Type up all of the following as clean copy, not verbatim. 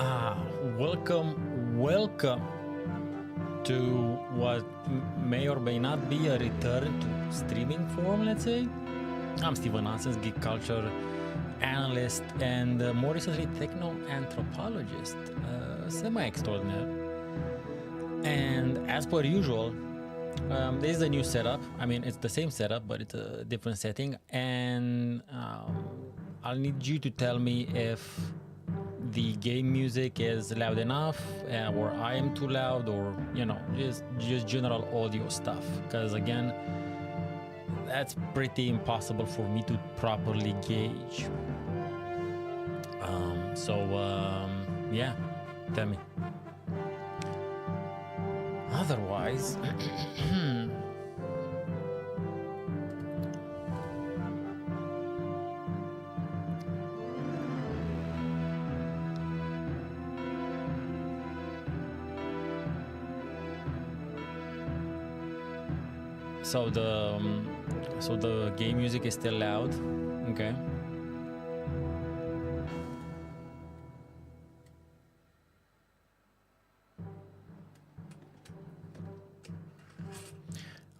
Ah, welcome to what may or may not be a return to streaming form, let's say. I'm Steven Nonsense, geek culture analyst, and more recently techno-anthropologist, semi-extraordinaire. And as per usual, this is a new setup. I mean, it's the same setup, but it's a different setting. And I'll need you to tell me if the game music is loud enough, or I am too loud, or just general audio stuff. Because again, that's pretty impossible for me to properly gauge. Yeah, tell me. Otherwise, so the game music is still loud. Okay.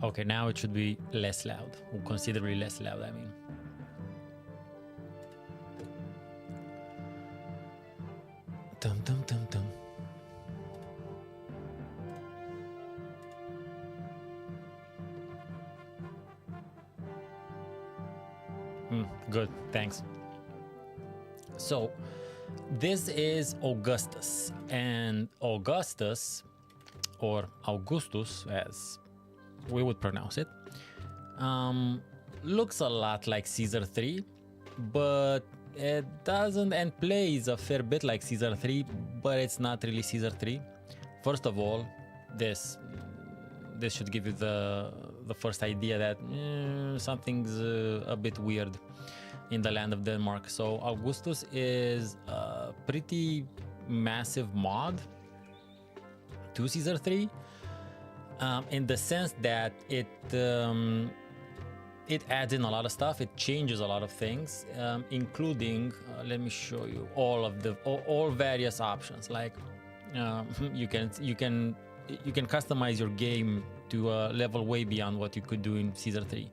Okay, now it should be less loud, or considerably less loud, I mean. Dum dum dum dum. Good, thanks. So, this is Augustus, and Augustus, or Augustus as we would pronounce it, looks a lot like Caesar 3, but it doesn't, and plays a fair bit like Caesar 3, but it's not really Caesar 3. First of all, this should give you the first idea that something's a bit weird in the land of Denmark. So Augustus is a pretty massive mod to Caesar 3, in the sense that it adds in a lot of stuff. It changes a lot of things, including let me show you all various options. Like you can customize your game to a level way beyond what you could do in Caesar 3.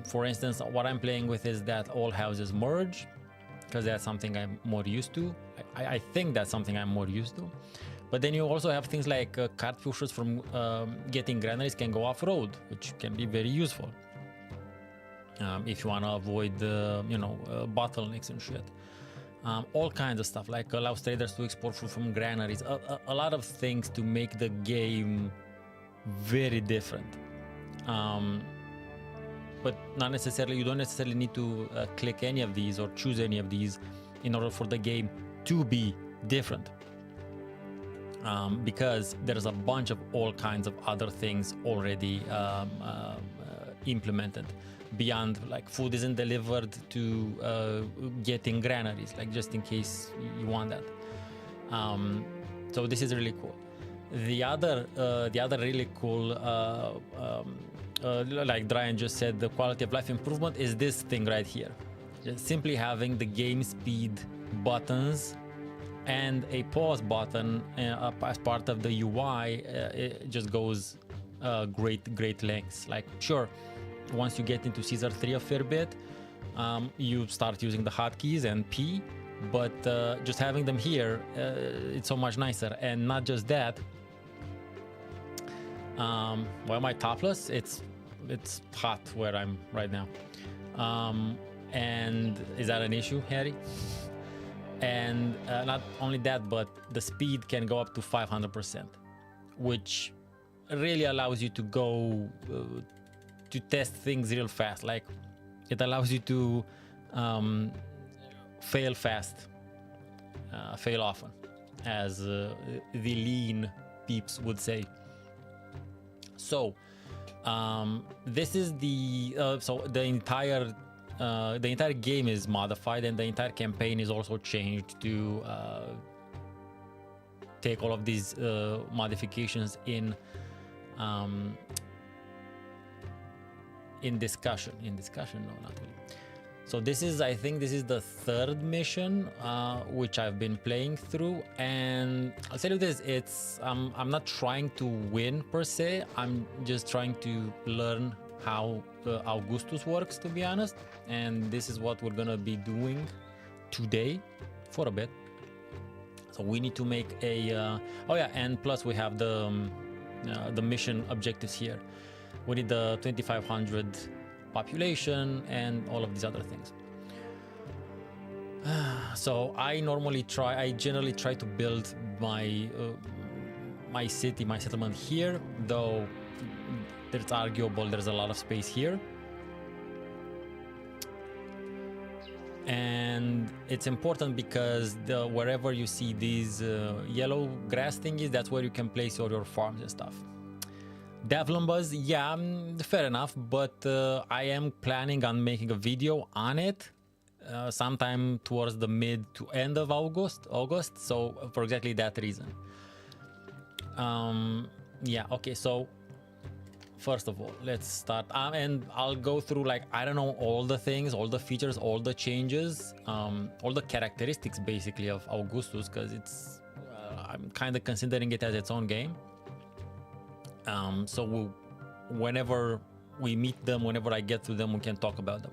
For instance, what I'm playing with is that all houses merge, because that's something I'm more used to. I think that's something I'm more used to. But then you also have things like cart pushers from getting granaries can go off-road, which can be very useful if you want to avoid bottlenecks and shit. All kinds of stuff, like allows traders to export food from granaries. A lot of things to make the game very different. But not necessarily, you don't necessarily need to click any of these or choose any of these in order for the game to be different. Because there's a bunch of all kinds of other things already implemented beyond, like food isn't delivered to getting granaries, like just in case you want that. So this is really cool. The other really cool, like Brian just said, the quality of life improvement is this thing right here. Just simply having the game speed buttons and a pause button as part of the UI, it just goes great lengths. Like, sure, once you get into Caesar 3 a fair bit, you start using the hotkeys and P, but just having them here, it's so much nicer. And not just that, why am I topless? It's hot where I'm right now. And is that an issue, Harry? And not only that, but the speed can go up to 500%, which really allows you to go to test things real fast. Like, it allows you to fail fast, fail often, as the lean peeps would say. So this is the entire game is modified, and the entire campaign is also changed to take all of these modifications in discussion. No, not really. So this is, I think this is the third mission which I've been playing through, and I'll tell you this, it's I'm not trying to win per se, I'm just trying to learn how Augustus works, to be honest, and this is what we're gonna be doing today for a bit. So we need to make a oh yeah, and plus we have the mission objectives here. We need the 2500 population and all of these other things. So I generally try to build my my city, my settlement here, though it's arguable there's a lot of space here. And it's important because wherever you see these yellow grass thingies, that's where you can place all your farms and stuff. Devlumbas, yeah, fair enough, but I am planning on making a video on it sometime towards the mid to end of August, so for exactly that reason. Yeah, okay, so first of all, let's start, and I'll go through, like, I don't know, all the things, all the features, all the changes, all the characteristics basically of Augustus, because it's I'm kind of considering it as its own game. So whenever we meet them, whenever I get to them, we can talk about them.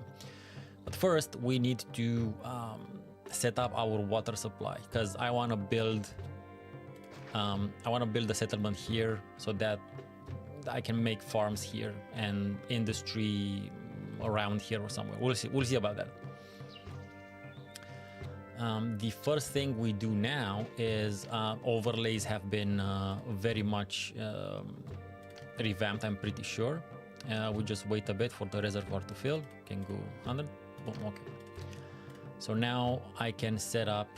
But first, we need to set up our water supply, because I want to build a settlement here so that I can make farms here and industry around here or somewhere. We'll see about that. The first thing we do now is overlays have been very much revamped, I'm pretty sure. We just wait a bit for the reservoir to fill. Can go 100. Boom, okay. So now I can set up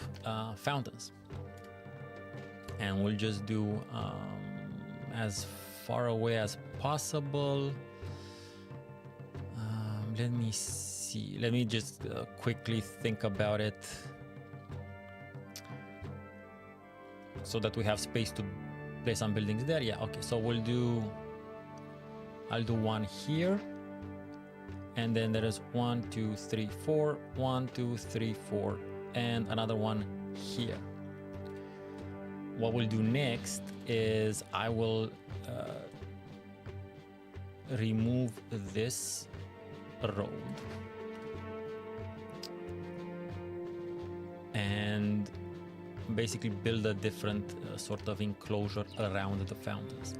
fountains, and we'll just do as far away as possible. Let me see. Let me just quickly think about it, so that we have space to place some buildings there. Yeah, okay, so I'll do one here, and then there is 1 2 3 4, 1 2 3 4, and another one here. What we'll do next is I will remove this road and basically build a different sort of enclosure around the fountains.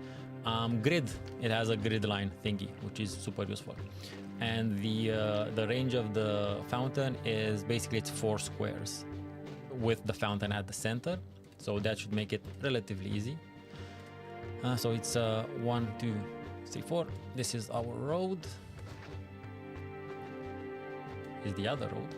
Grid, it has a grid line thingy, which is super useful, and the range of the fountain is basically it's 4 squares with the fountain at the center, so that should make it relatively easy. So it's 1 2 3 4. This is our road. Is the other road.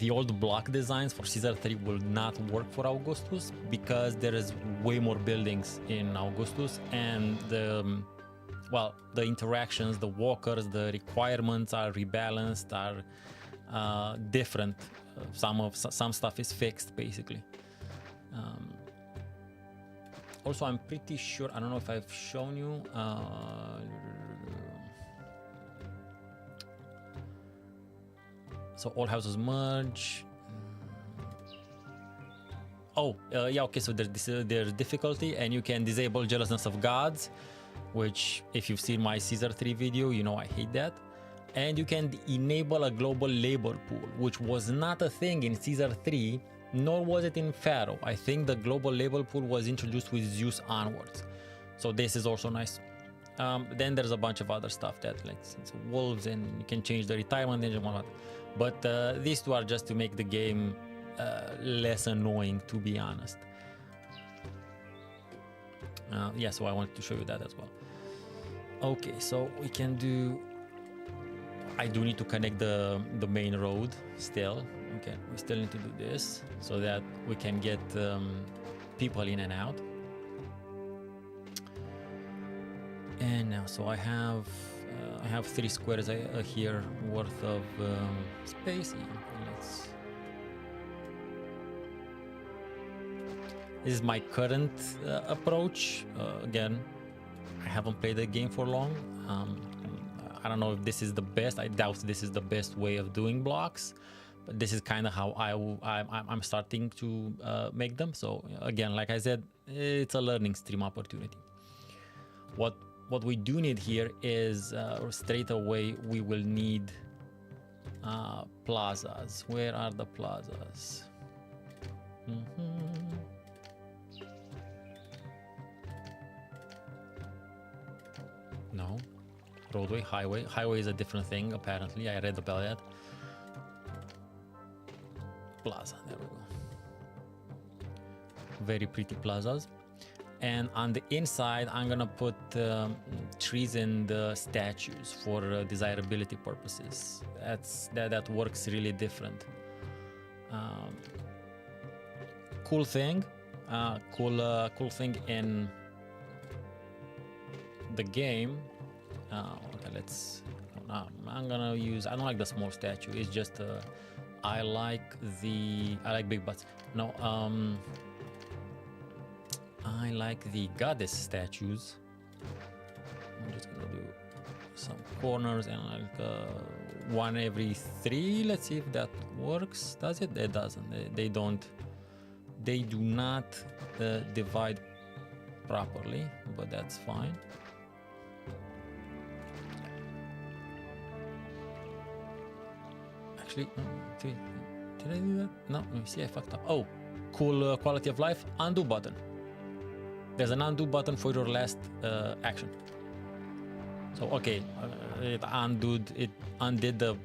The old block designs for Caesar 3 will not work for Augustus, because there is way more buildings in Augustus, and the interactions, the walkers, the requirements are rebalanced, are different. Some stuff is fixed basically. Also, I'm pretty sure, I don't know if I've shown you, so all houses merge. Yeah, okay, so there's difficulty, and you can disable jealousness of gods, which if you've seen my Caesar 3 video, you know I hate that. And you can enable a global labor pool, which was not a thing in Caesar 3, nor was it in Pharaoh. I think the global labor pool was introduced with Zeus onwards, so this is also nice. Then there's a bunch of other stuff that, like, wolves, and you can change the retirement age and whatnot. But these two are just to make the game less annoying, to be honest. Yeah, so I wanted to show you that as well. Okay, so we can do... I do need to connect the main road still. Okay, we still need to do this so that we can get people in and out. And now, so I have 3 squares here worth of space. This is my current approach. Again, I haven't played the game for long. I don't know if this is the best. I doubt this is the best way of doing blocks, but this is kind of how I'm starting to make them. So again, like I said, it's a learning stream opportunity. What we do need here is straight away we will need plazas. Where are the plazas? No. Roadway, highway. Highway is a different thing, apparently. I read about that. Plaza, there we go. Very pretty plazas. And on the inside, I'm gonna put trees and statues for desirability purposes. That works really different. Cool thing thing in the game. Okay, let's. I'm gonna use. I don't like the small statue. It's just. I like big butts. No. I like the goddess statues. I'm just gonna do some corners and like one every 3. Let's see if that works. Does it? It doesn't. They don't. They do not divide properly, but that's fine. Actually, did I do that? No, let me see, I fucked up. Oh, cool quality of life, undo button. There's an undo button for your last action. So, okay, it undid the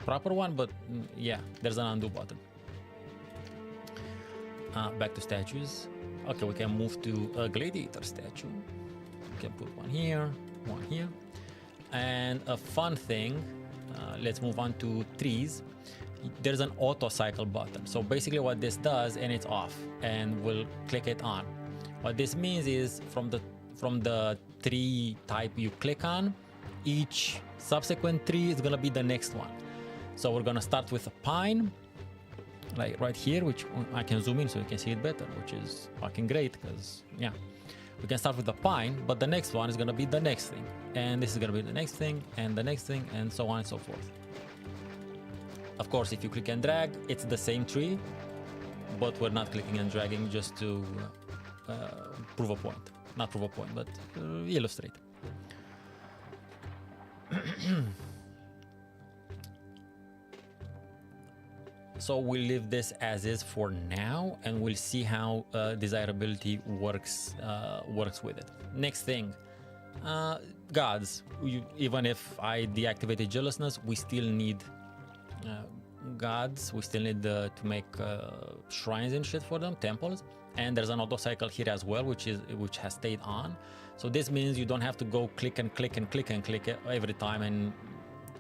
proper one, but yeah, there's an undo button. Back to statues. Okay, we can move to a gladiator statue. We can put one here, and a fun thing. Let's move on to trees. There's an auto cycle button. So basically what this does, and it's off, and we'll click it on. What this means is from the tree type you click on, each subsequent tree is gonna be the next one. So we're gonna start with a pine, like right here, which I can zoom in so you can see it better, which is fucking great because yeah. We can start with the pine, but the next one is going to be the next thing. And this is going to be the next thing, and the next thing, and so on and so forth. Of course, if you click and drag, it's the same tree, but we're not clicking and dragging just to prove a point. Not prove a point, but illustrate. So we'll leave this as is for now, and we'll see how desirability works with it. Next thing, gods. Even if I deactivated jealousness, we still need gods. We still need to make shrines and shit for them, temples. And there's an auto cycle here as well, which has stayed on. So this means you don't have to go click and click and click and click every time and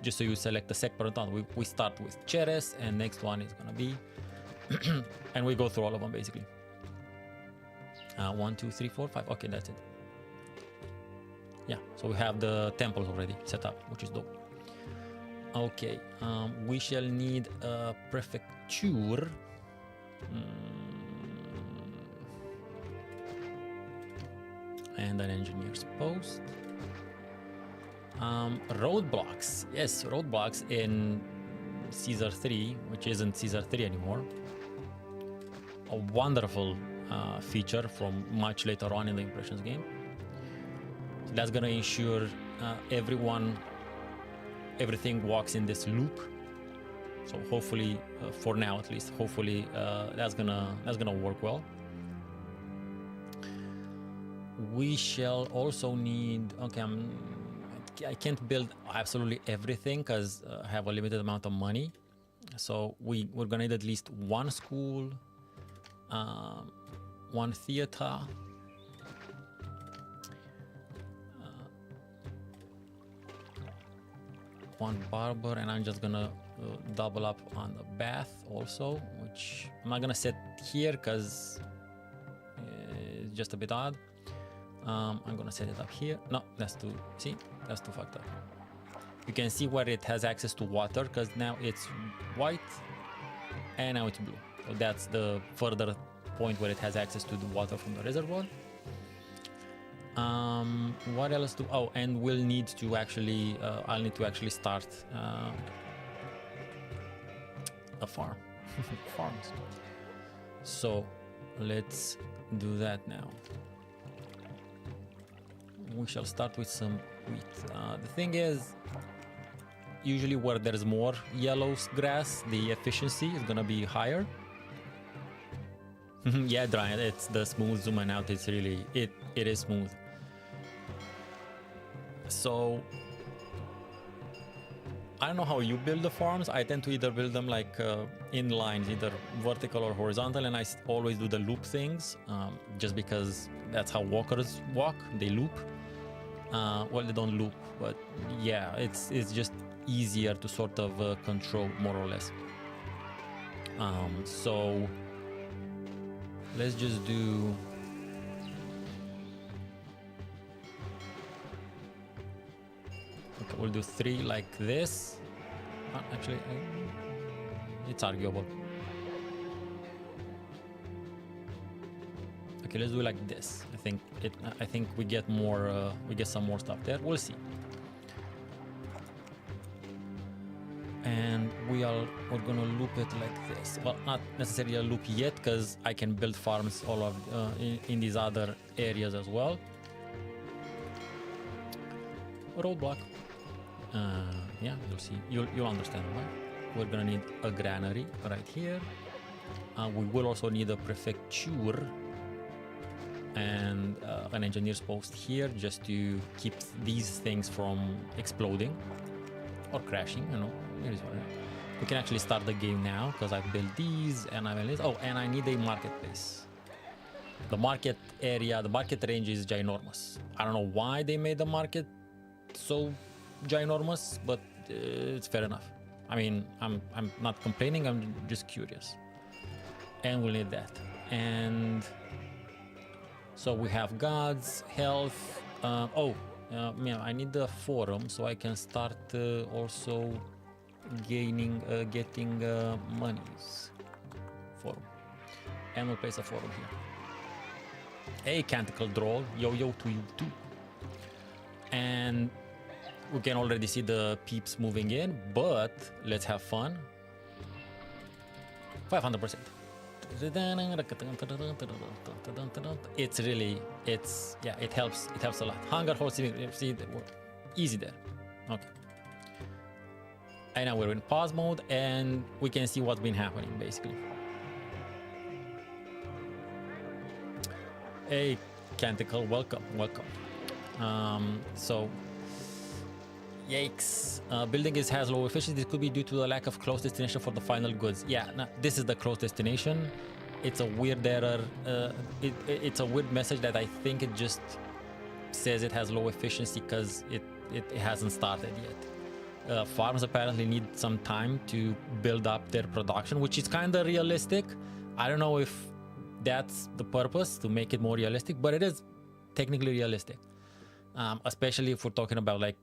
just so you select the sec per turn. We start with Ceres, and next one is gonna be and we go through all of them basically. 1, 2, 3, 4, 5. Okay, that's it. Yeah, so we have the temples already set up, which is dope. Okay, we shall need a prefecture. And an engineer's post. Roadblocks. Yes, roadblocks in Caesar 3, which isn't Caesar 3 anymore. A wonderful feature from much later on in the Impressions game. So that's gonna ensure everything walks in this loop. So hopefully, for now at least, hopefully that's gonna work well. We shall also need. Okay, I can't build absolutely everything because I have a limited amount of money. So we're gonna need at least one school, one theater, one barber, and I'm just gonna double up on the bath also, which I'm not gonna set here because it's just a bit odd. I'm gonna set it up here. No, that's too, see, that's too fucked up. You can see where it has access to water because now it's white and now it's blue. So that's the further point where it has access to the water from the reservoir. What else do? Oh, and we'll need to actually. I'll need to actually start a farm. Farms. So let's do that now. We shall start with some wheat. The thing is, usually where there's more yellow grass, the efficiency is gonna be higher. Yeah, Brian, it's the smooth zooming out. It's really it is smooth. So I don't know how you build the farms. I tend to either build them like in lines, either vertical or horizontal, and I always do the loop things, just because that's how walkers walk. They loop. Well, they don't loop, but yeah, it's just easier to sort of control more or less. So let's just do. Okay, we'll do 3 like this. Actually, it's arguable. Okay, let's do it like this. I think we get more. We get some more stuff there. We'll see. And we're gonna loop it like this. Well, not necessarily a loop yet, because I can build farms all of in these other areas as well. Roadblock. Yeah, you'll see. You'll understand why. We're gonna need a granary right here. We will also need a prefecture and an engineer's post here, just to keep these things from exploding or crashing. You know, we can actually start the game now because I've built these and I will. Oh, and I need a marketplace. The market area, the market range is ginormous. I don't know why they made the market so ginormous, but it's fair enough. I mean, I'm not complaining, I'm just curious. And we'll need that. And so we have gods, health. Yeah, I need the forum so I can start also getting monies. Forum. And we'll place a forum here. A canticle droll, yo to you too. And we can already see the peeps moving in, but let's have fun. 500%. It helps a lot. Hunger horse, see, easy there. Okay. And now we're in pause mode, and we can see what's been happening basically. Hey, Canticle, welcome. So. Yikes. Building has low efficiency. This could be due to the lack of close destination for the final goods. Yeah, no, this is the close destination. It's a weird error. It's a weird message that I think it just says it has low efficiency because it hasn't started yet. Farms apparently need some time to build up their production, which is kind of realistic. I don't know if that's the purpose, to make it more realistic, but it is technically realistic. Especially if we're talking about like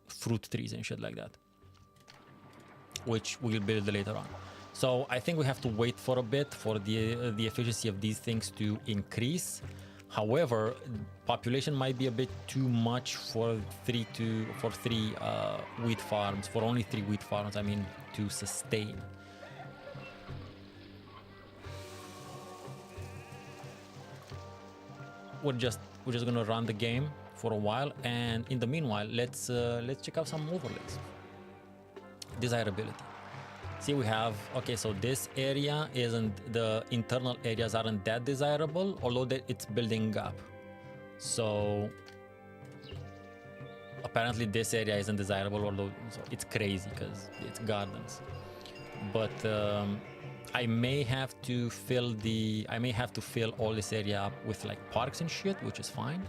fruit trees and shit like that, which we'll build later on. So I think we have to wait for a bit for the efficiency of these things to increase. However, population might be a bit too much for three wheat farms, for only 3 wheat farms, I mean, to sustain. We're just gonna run the game for a while, and in the meanwhile, let's check out some overlays. Desirability. See, we have, okay, so this area the internal areas aren't that desirable, although it's building up. So apparently this area isn't desirable, although it's crazy because it's gardens. But I may have to fill all this area up with like parks and shit, which is fine.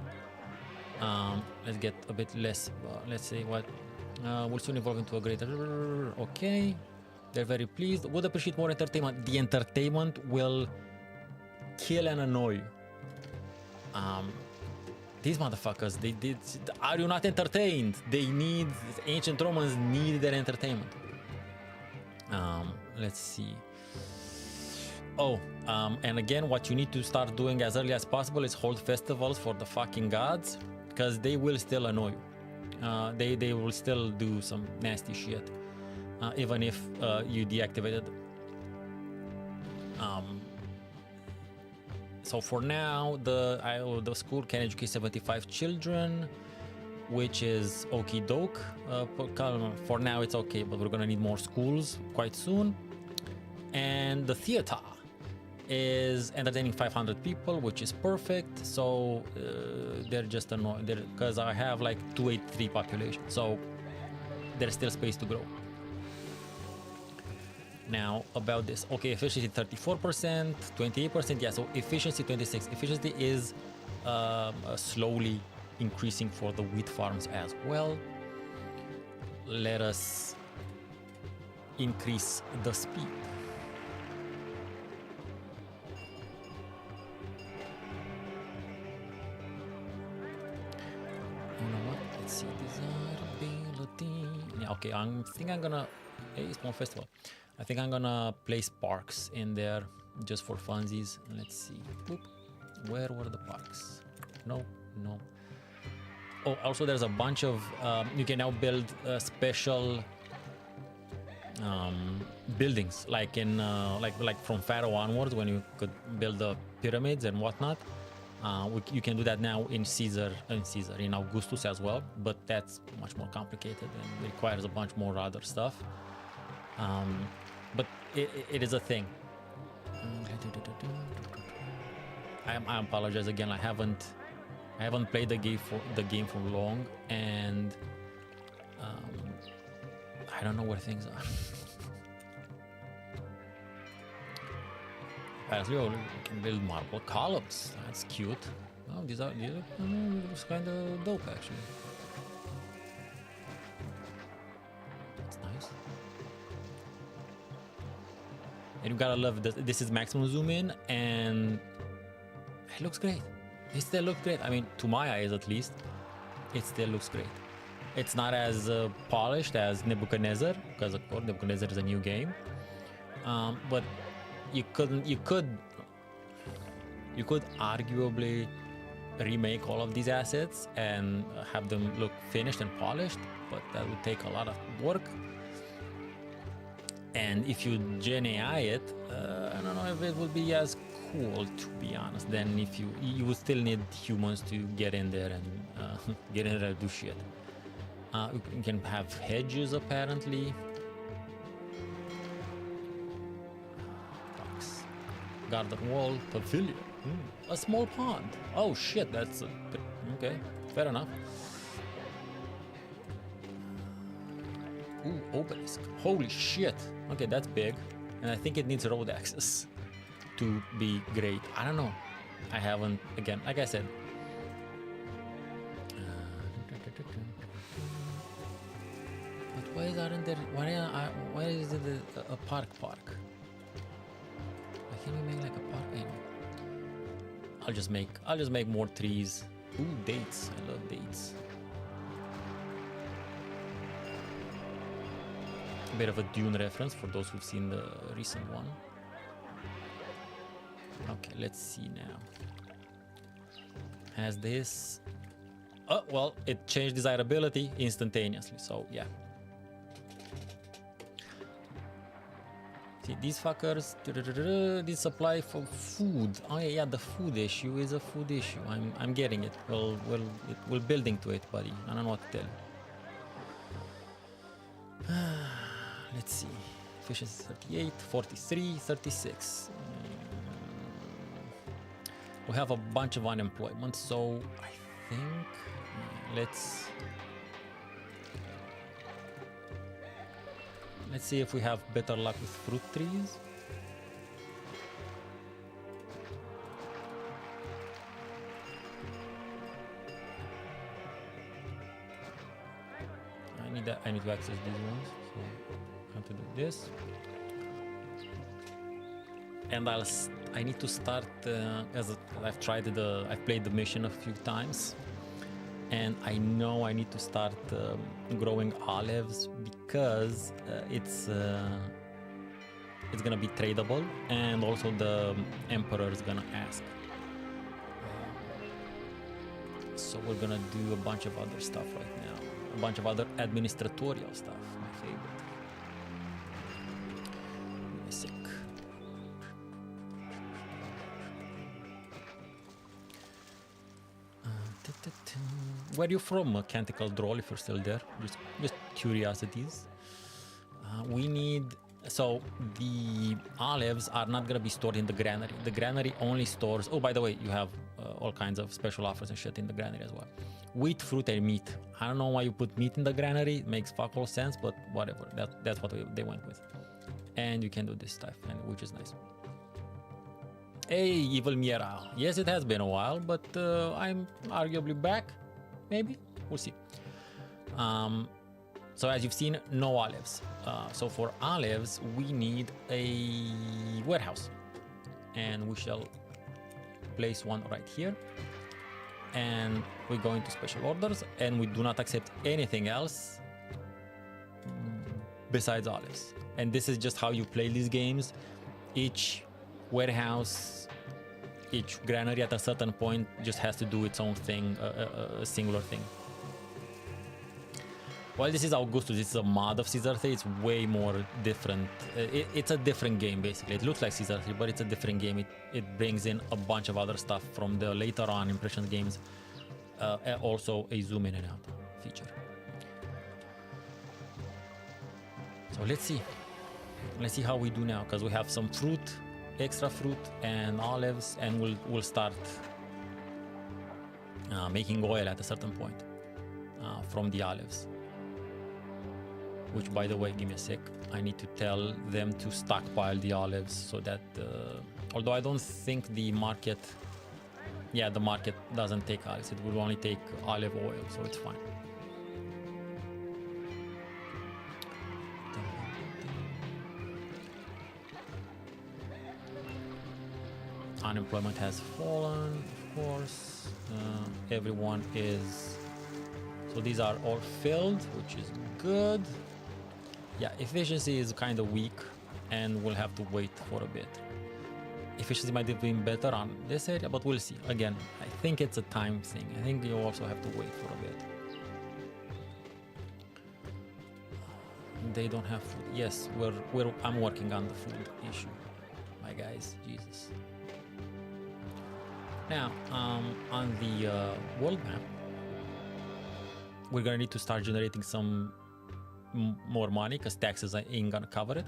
Let's get a bit less, let's say what, will soon evolve into a greater, okay. They're very pleased. Would appreciate more entertainment. The entertainment will kill and annoy you. These motherfuckers, are you not entertained? Ancient Romans need their entertainment. Let's see. Oh, and again, what you need to start doing as early as possible is hold festivals for the fucking gods, because they will still annoy you. They will still do some nasty shit, even if you deactivated them. So for now, the school can educate 75 children, which is okie doke. For now, it's okay, but we're gonna need more schools quite soon. And the theater is entertaining 500 people, which is perfect. So they're just annoying because I have like 283 population, so there's still space to grow. Now about this, okay, efficiency 34%, 28%, yeah, so efficiency 26. Efficiency is slowly increasing for the wheat farms as well. Let us increase the speed. You know what? Let's see, desirability. Yeah, okay, I think I'm gonna. Hey, small festival. I think I'm gonna place parks in there just for funsies. Let's see. Boop. Where were the parks? No. Oh, also there's a bunch of you can now build special buildings, like in like from Pharaoh onwards, when you could build the pyramids and whatnot. You can do that now in in Augustus as well, but that's much more complicated and requires a bunch more other stuff. But it is a thing. I apologize again. I haven't played the game for long, and I don't know where things are. Apparently, you can build marble columns. That's cute. Oh, these looks kind of dope actually. That's nice. And you gotta love this. This is maximum zoom in, and it looks great. It still looks great. I mean, to my eyes at least, it still looks great. It's not as polished as Nebuchadnezzar, because of course Nebuchadnezzar is a new game. But you could arguably remake all of these assets and have them look finished and polished, but that would take a lot of work. And if you Gen AI it, I don't know if it would be as cool, to be honest. Then if you would still need humans to get in there and do shit. You can have hedges apparently. Box. Garden wall, pavilion. A small pond. Oh shit, that's okay. Fair enough. Ooh, obelisk. Holy shit. Okay, that's big. And I think it needs road access to be great. I don't know. I haven't, again, like I said. But why aren't there, why is it a park? Why can't we make like a park? Anyway. I'll just make more trees. Ooh, dates. I love dates. Bit of a Dune reference for those who've seen the recent one. Okay, let's see now. Has this... Oh, well, it changed desirability instantaneously, so yeah. See, these fuckers, this supply for food. Oh yeah, the food issue is a food issue. I'm getting it. We're building to it, buddy. I don't know what to tell you. Let's see. Efficiency 38, 43, 36. We have a bunch of unemployment, so I think let's see if we have better luck with fruit trees. I need to access these ones, so I have to do this. And I need to start as I've played the mission a few times, and I know I need to start growing olives because it's gonna be tradable, and also the emperor is gonna ask. So we're gonna do a bunch of other stuff right now, a bunch of other administratorial stuff. My favorite. Give me a sec. Where are you from, Canticle Droll, if you're still there? Just curiosities. We need... So the olives are not going to be stored in the granary. The granary only stores... Oh, by the way, you have all kinds of special offers and shit in the granary as well. Wheat, fruit, and meat. I don't know why you put meat in the granary. It makes fuck all sense, but whatever. That's what they went with. And you can do this stuff, which is nice. Hey, Evil Miera. Yes, it has been a while, but I'm arguably back. Maybe? We'll see. So as you've seen, no olives. So for olives, we need a warehouse. And we shall place one right here. And we go into special orders, and we do not accept anything else besides olives. And this is just how you play these games. Each warehouse, each granary at a certain point just has to do its own thing, a singular thing. While this is Augustus, this is a mod of Caesar 3, it's way more different. It's a different game, basically. It looks like Caesar 3, but it's a different game. It brings in a bunch of other stuff from the later on Impressions games. Also a zoom in and out feature. So let's see. Let's see how we do now, because we have some fruit, extra fruit and olives, and we'll start making oil at a certain point from the olives. Which, by the way, give me a sec. I need to tell them to stockpile the olives so that, although I don't think the market, yeah, the market doesn't take olives. It will only take olive oil, so it's fine. Unemployment has fallen, of course. Everyone is... So these are all filled, which is good. Yeah, efficiency is kind of weak, and we'll have to wait for a bit. Efficiency might have been better on this area, but we'll see. Again, I think it's a time thing. I think you also have to wait for a bit. They don't have food. Yes, I'm working on the food issue, my guys. Jesus. Now, on the world map, we're gonna need to start generating some more money because taxes ain't gonna cover it.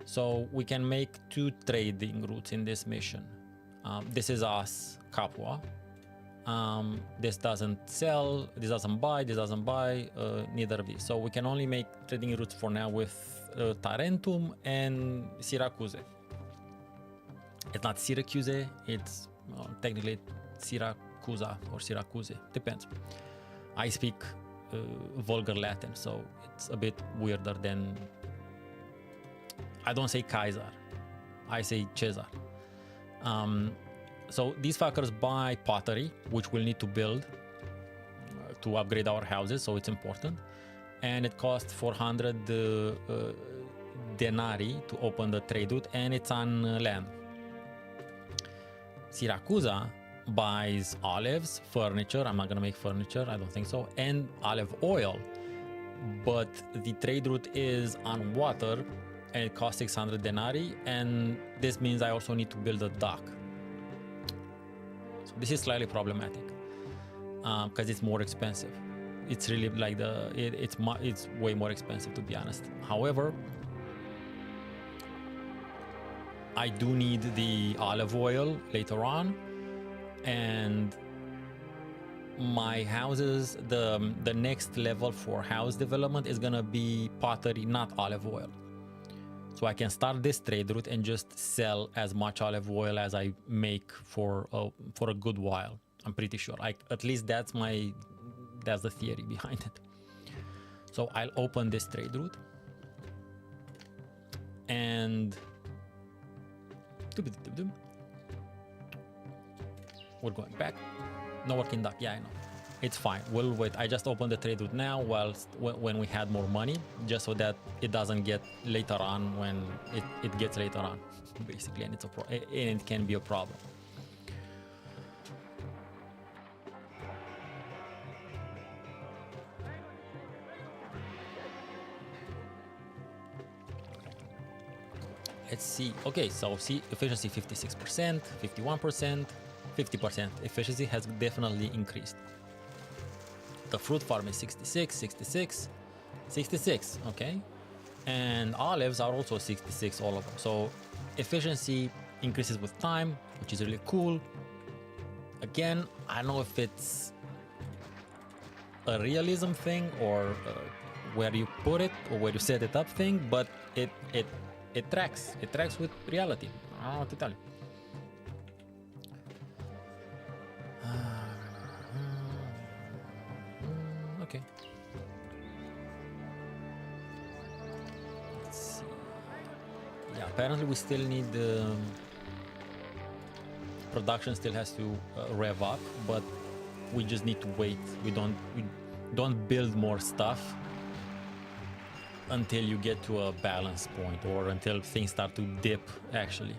So we can make 2 trading routes in this mission. This is us, Capua. This doesn't sell, this doesn't buy, neither of these. So we can only make trading routes for now with Tarentum and Syracuse. It's not Syracuse, it's technically Syracusa or Syracuse, depends. I speak vulgar Latin, so it's a bit weirder than... I don't say Kaiser, I say Caesar. So these fuckers buy pottery, which we'll need to build to upgrade our houses, so it's important. And it costs 400 denarii to open the trade route, and it's on land. Syracusa buys olives, furniture. I'm not gonna make furniture, I don't think so, and olive oil. But the trade route is on water, and it costs 600 denarii, and this means I also need to build a dock. So this is slightly problematic because it's more expensive. It's really like it's way more expensive, to be honest. However, I do need the olive oil later on, and my houses, the next level for house development is gonna be pottery, not olive oil. So I can start this trade route and just sell as much olive oil as I make for a good while. I'm pretty sure. At least that's the theory behind it. So I'll open this trade route, and we're going back. No working dock. Yeah, I know. it's fine. We'll wait. I just opened the trade route now when we had more money, just so that it doesn't get later on when it gets later on, basically, and it can be a problem. Let's see. Okay, so see efficiency 56%, 51%, 50%. Efficiency has definitely increased. The fruit farm is 66, 66, 66, okay? And olives are also 66, all of them. So efficiency increases with time, which is really cool. Again, I don't know if it's a realism thing or where you put it or where you set it up thing, but it tracks. It tracks with reality. I don't know what to tell you. Okay. Let's see. Yeah, apparently we still need production still has to rev up, but we just need to wait. We don't build more stuff until you get to a balance point or until things start to dip, actually,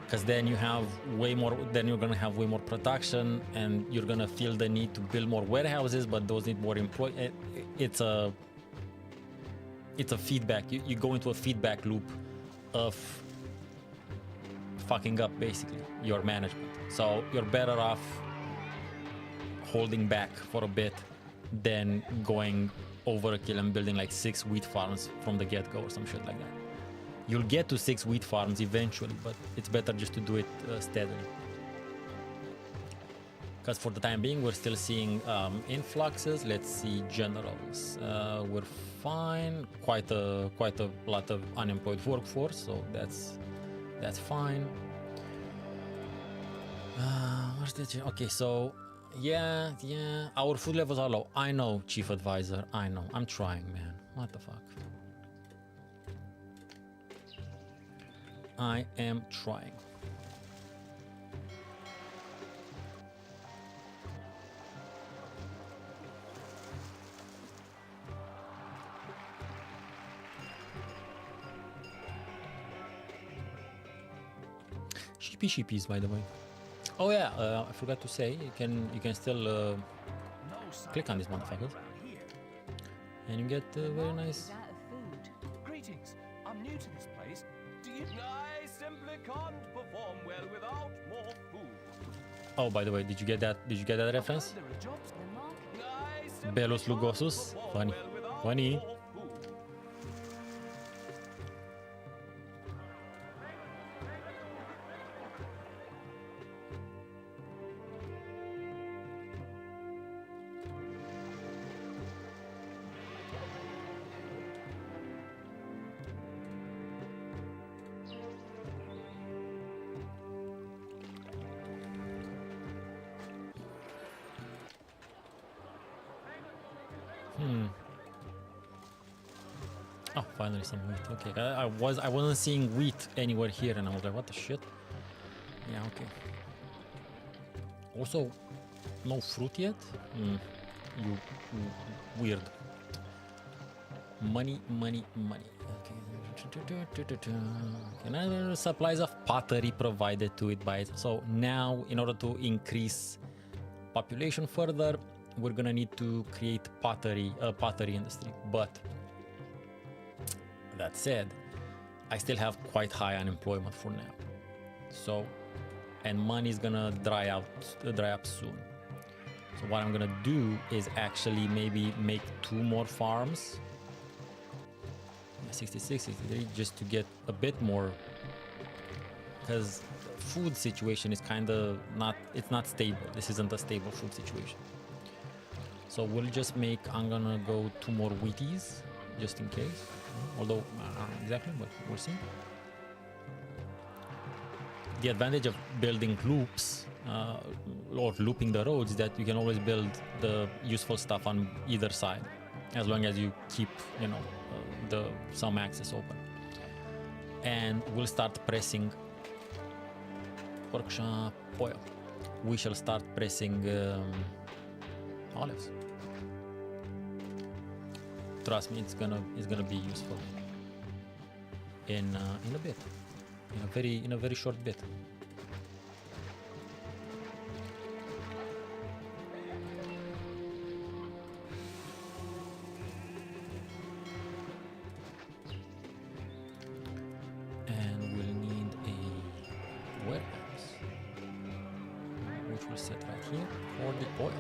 because then you have way more, then you're gonna have way more production and you're gonna feel the need to build more warehouses, but those need more employees. It's a feedback. You go into a feedback loop of fucking up, basically, your management. So you're better off holding back for a bit than going overkill and building like 6 wheat farms from the get-go or some shit like that. You'll get to 6 wheat farms eventually, but it's better just to do it steadily. Because for the time being, we're still seeing influxes. Let's see generals. We're fine. Quite a lot of unemployed workforce, so that's fine. Where's the okay? So yeah, our food levels are low. I know, Chief Advisor. I know. I'm trying, man. What the fuck? I am trying. Sheepies, by the way. Oh yeah, I forgot to say, you can still click on these motherfuckers, and you get very nice. Greetings, I'm new to this place. Do you? I simply can't perform well without more food. Oh, by the way, did you get that? Did you get that reference? Belus Lugosus, funny, funny. Oh, finally some wheat. Okay, I wasn't seeing wheat anywhere here, and I was like, what the shit? Yeah, okay. Also, no fruit yet. You weird. Money. Okay. Another supplies of pottery provided to it by it. So now, in order to increase population further, we're gonna need to create pottery industry. But that said, I still have quite high unemployment for now. So, and money is gonna dry up soon. So what I'm gonna do is actually maybe make 2 more farms. 66, 63, just to get a bit more, because the food situation is kind of it's not stable. This isn't a stable food situation. So we'll just make, I'm gonna go 2 more wheaties, just in case. Although, I don't know exactly, but we'll see. The advantage of building loops, or looping the roads, is that you can always build the useful stuff on either side, as long as you keep, some access open. And we'll start pressing workshop oil. We shall start pressing olives. Trust me, it's gonna be useful in a bit, in a very short bit. And we'll need a warehouse, which we'll set right here for the oil.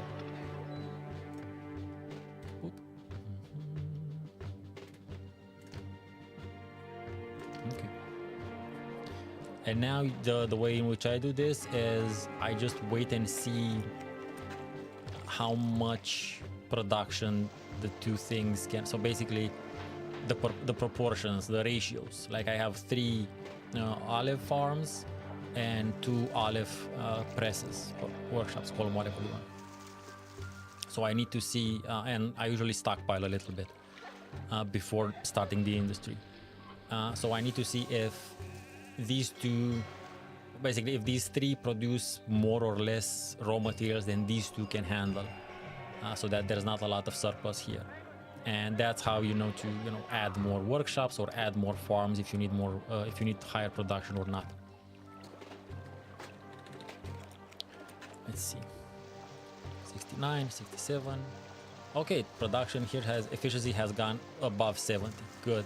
Oop. Okay. And now the way in which I do this is I just wait and see how much production the two things can. So basically, the proportions, the ratios. Like I have 3 olive farms and 2 olive presses or workshops, call them whatever you want. So I need to see, and I usually stockpile a little bit before starting the industry. So I need to see if these two, basically if these 3 produce more or less raw materials than these 2 can handle, so that there's not a lot of surplus here. And that's how you know to add more workshops or add more farms if you need more, if you need higher production or not. Let's see, 69, 67. Okay, production here efficiency has gone above 70. Good.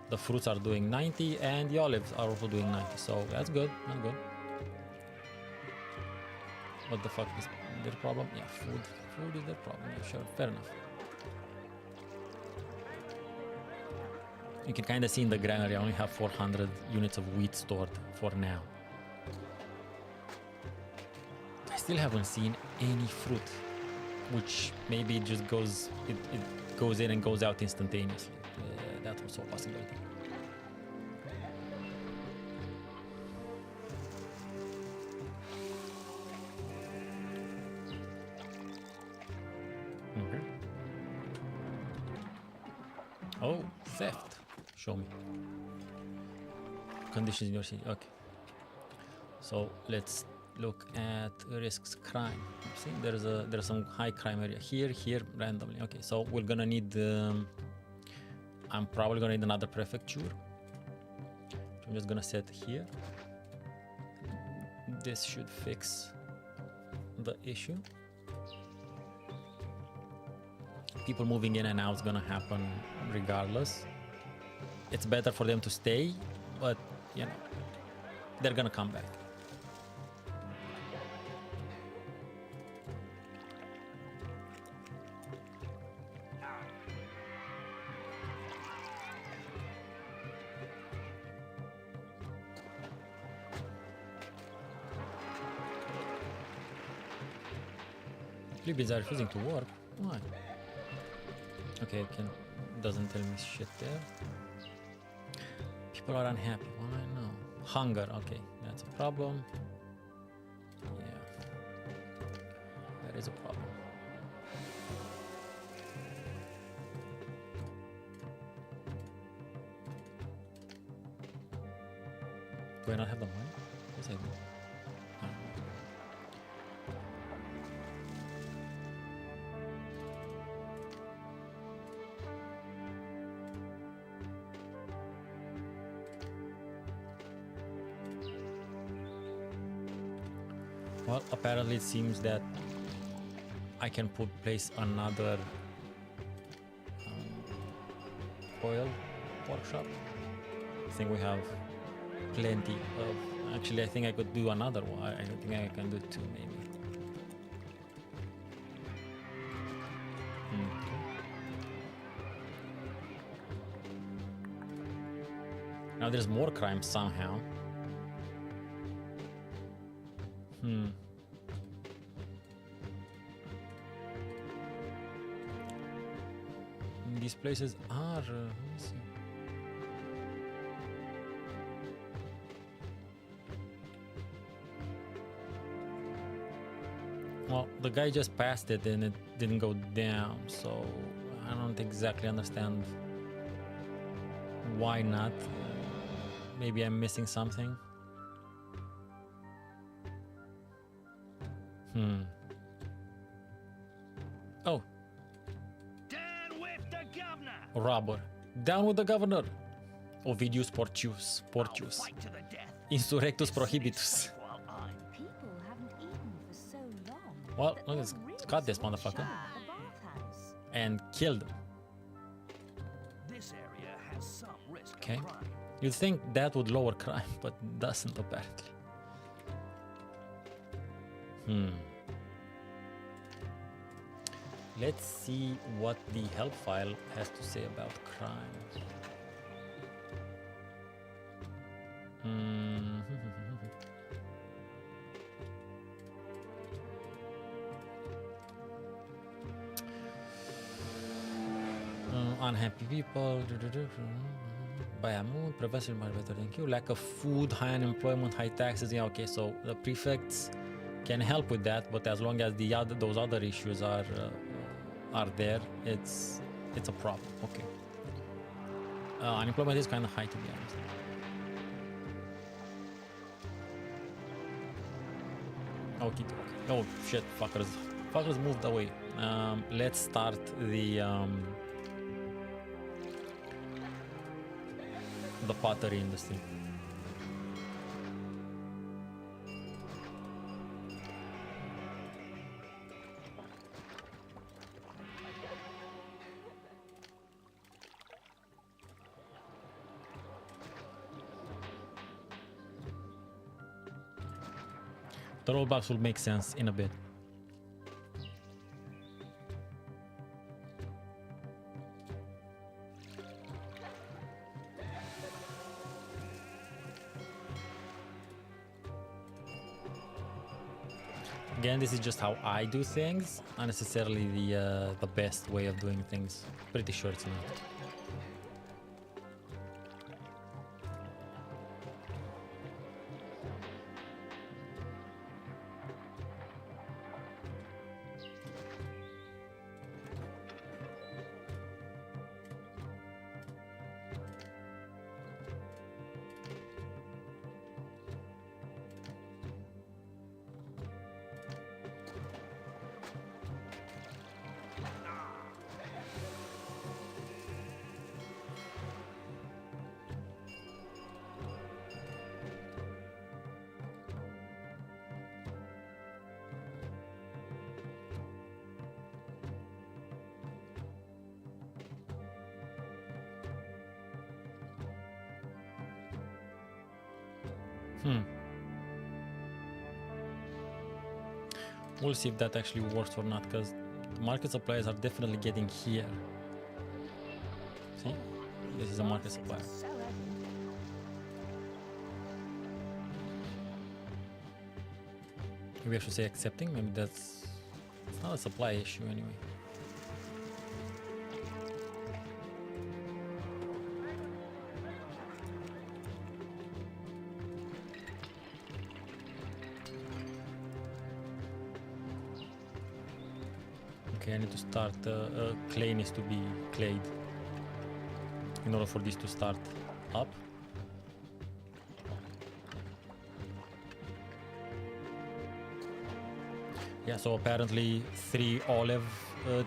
The fruits are doing 90 and the olives are also doing 90. So that's good, not good. What the fuck is their problem? Yeah, food is their problem. Yeah, sure, fair enough. You can kind of see in the granary I only have 400 units of wheat stored for now. I still haven't seen any fruit, which maybe it just goes in and goes out instantaneously. That's also a possibility. Okay. Oh, theft. Show me. Conditions in your city. Okay. So let's look at risks. Crime. See, there's some high crime area here randomly. Okay, so we're gonna need. I'm probably gonna need another prefecture. I'm just gonna set here. This should fix the issue. People moving in and out is gonna happen regardless. It's better for them to stay, but they're gonna come back. Plebeians are refusing to work. Why? Okay, doesn't tell me shit there. People are unhappy. Why? No. Hunger. Okay, that's a problem. Yeah, that is a problem. Do I not have the money? Yes, I do. Well, apparently it seems that I can place another oil workshop. I think we have plenty of. Actually, I think I could do another one. I think I can do 2 maybe. Now there's more crime somehow. These places are. Let me see. Well, the guy just passed it and it didn't go down, so I don't exactly understand why not. Maybe I'm missing something. Oh, Down with the governor. robber. Down with the governor. Ovidius Porcius. Porcius. Fight to the death. Insurrectus prohibitus. While I'm People haven't eaten for so long. Well, that let's they're really cut this sort of motherfucker. shy of the bathhouse. And killed him. this area has some risk Okay. of crime. You'd think that would lower crime, but doesn't apparently. Let's see what the help file has to say about crime. Unhappy people. By a mood, professor much better than you. Lack of food, high unemployment, high taxes. Yeah, okay. So the prefects can help with that, but as long as those other issues are there, it's a problem. Okay. Unemployment is kind of high, to be honest. Okay. Oh shit, fuckers moved away. Let's start the pottery industry. The rollbacks will make sense in a bit. Again, this is just how I do things, not necessarily the best way of doing things. Pretty sure it's not. We'll see if that actually works or not, because market supplies are definitely getting here. See? This is a market supplier. So everything. Maybe I should say accepting. Maybe it's not a supply issue anyway. Okay, I need to start. Clay needs to be clayed in order for this to start up. Yeah, so apparently 3 olive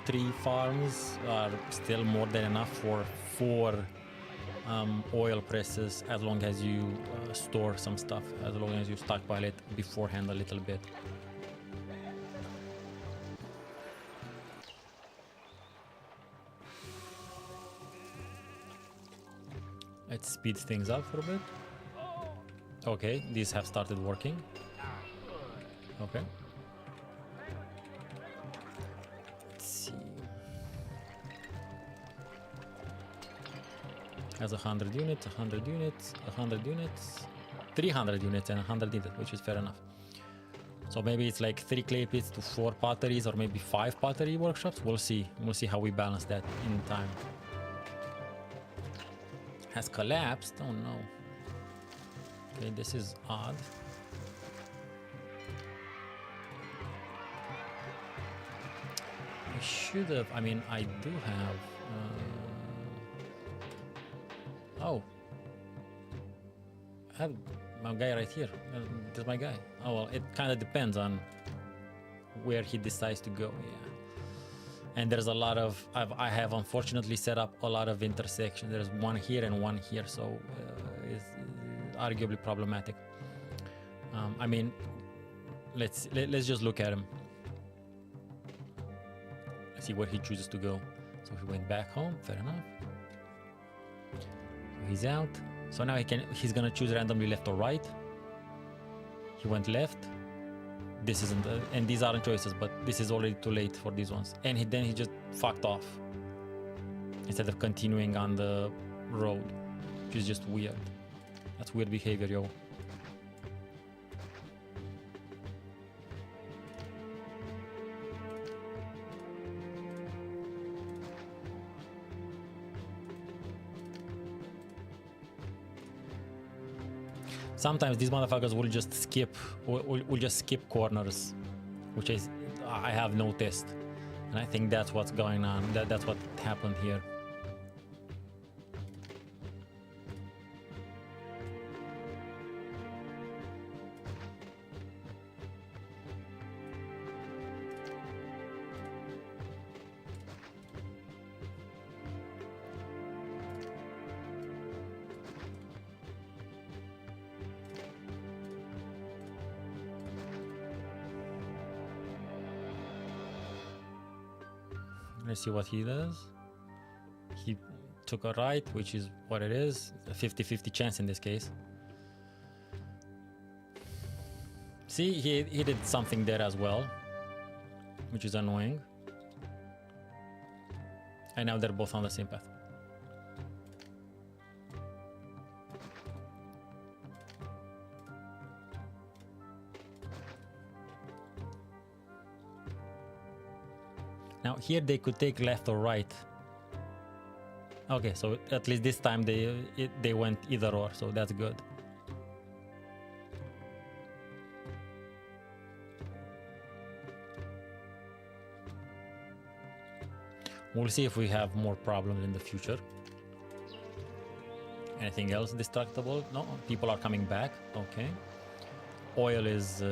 tree farms are still more than enough for 4 oil presses, as long as you store some stuff, as long as you stockpile it beforehand a little bit. Let's speed things up for a bit. Okay, these have started working. Okay. Let's see. Has 100 units, 100 units, 100 units, 300 units and 100 units, which is fair enough. So maybe it's like 3 clay pits to 4 potteries, or maybe 5 pottery workshops. We'll see. We'll see how we balance that in time. Has collapsed? Oh no. Okay, this is odd. I should have, I mean, I do have... oh. I have my guy right here. This is my guy. Oh well, it kind of depends on where he decides to go, yeah. And there's a lot of, I have unfortunately set up a lot of intersections. There's one here and one here, so it's arguably problematic. I mean, let's just look at him. Let's see where he chooses to go. So he went back home, fair enough. He's out. So now he's gonna choose randomly left or right. He went left. This isn't, and these aren't choices, but this is already too late for these ones. And then he just fucked off instead of continuing on the road, which is just weird. That's weird behavior, yo. Sometimes these motherfuckers will just skip, will just skip corners, which is, I have noticed. And I think that's what's going on. That's what happened here. Let's see what he does. He took a right, which is what it is. A 50-50 chance in this case. See, he did something there as well, which is annoying. And now they're both on the same path. Now here they could take left or right. Okay, so at least this time they went either or, so that's good. We'll see if we have more problems in the future. Anything else destructible? No, people are coming back. Okay. Oil is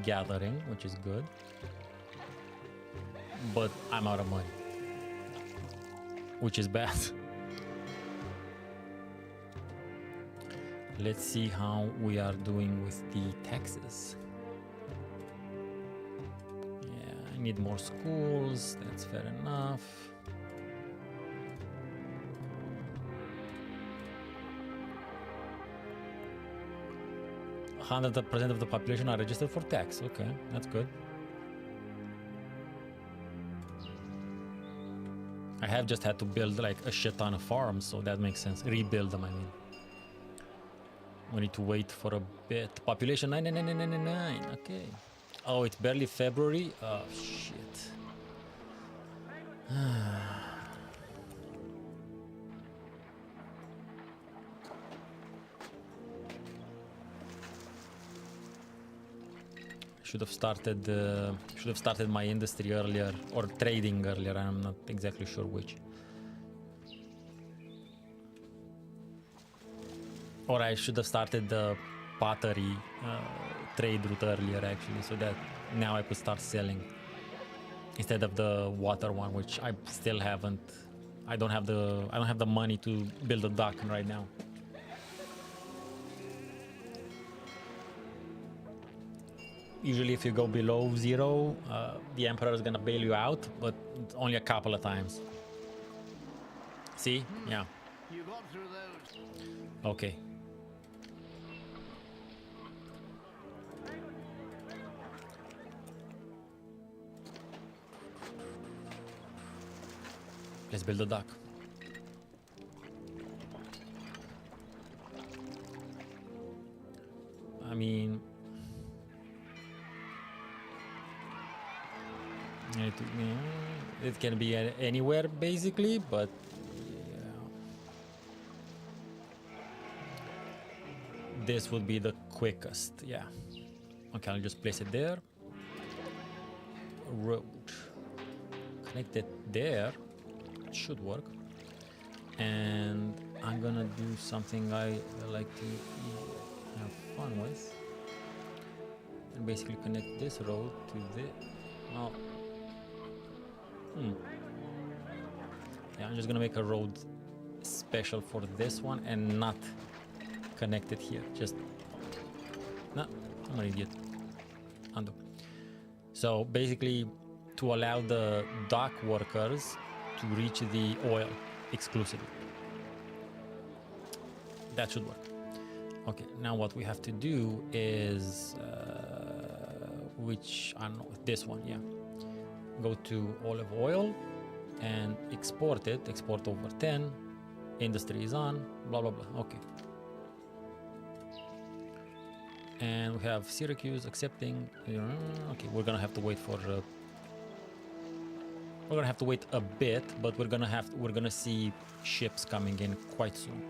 gathering, which is good. But I'm out of money, which is bad. Let's see how we are doing with the taxes. Yeah, I need more schools. That's fair enough. %100% of the population are registered for tax. Okay, that's good. I have just had to build like a shit ton of farms, so that makes sense. Rebuild them, I mean. We need to wait for a bit. Population 99999. Okay. Oh, it's barely February. Oh shit. Should have started my industry earlier, or trading earlier. I'm not exactly sure which. Or I should have started the pottery trade route earlier, actually, so that now I could start selling instead of the water one, which I still haven't. I don't have the money to build a dock right now. Usually if you go below 0, the Emperor is gonna bail you out, but only a couple of times. See? Yeah. You got through those. Okay. Let's build a dock. I mean, it can be anywhere basically, but yeah. This would be the quickest. Yeah. Okay, I'll just place it there. Road. Connect it there. It should work. And I'm gonna do something I like to have fun with. And basically connect this road to this. Well, I'm just gonna make a road special for this one and not connect it here. Just no, I'm an idiot. Undo. So basically, to allow the dock workers to reach the oil exclusively. That should work. Okay, now what we have to do is I don't know, this one, yeah. Go to olive oil and export it. Export over 10. Industry is on. Blah blah blah. Okay. And we have Syracuse accepting. Okay, we're gonna have to wait for. We're gonna have to wait a bit, but we're gonna see ships coming in quite soon.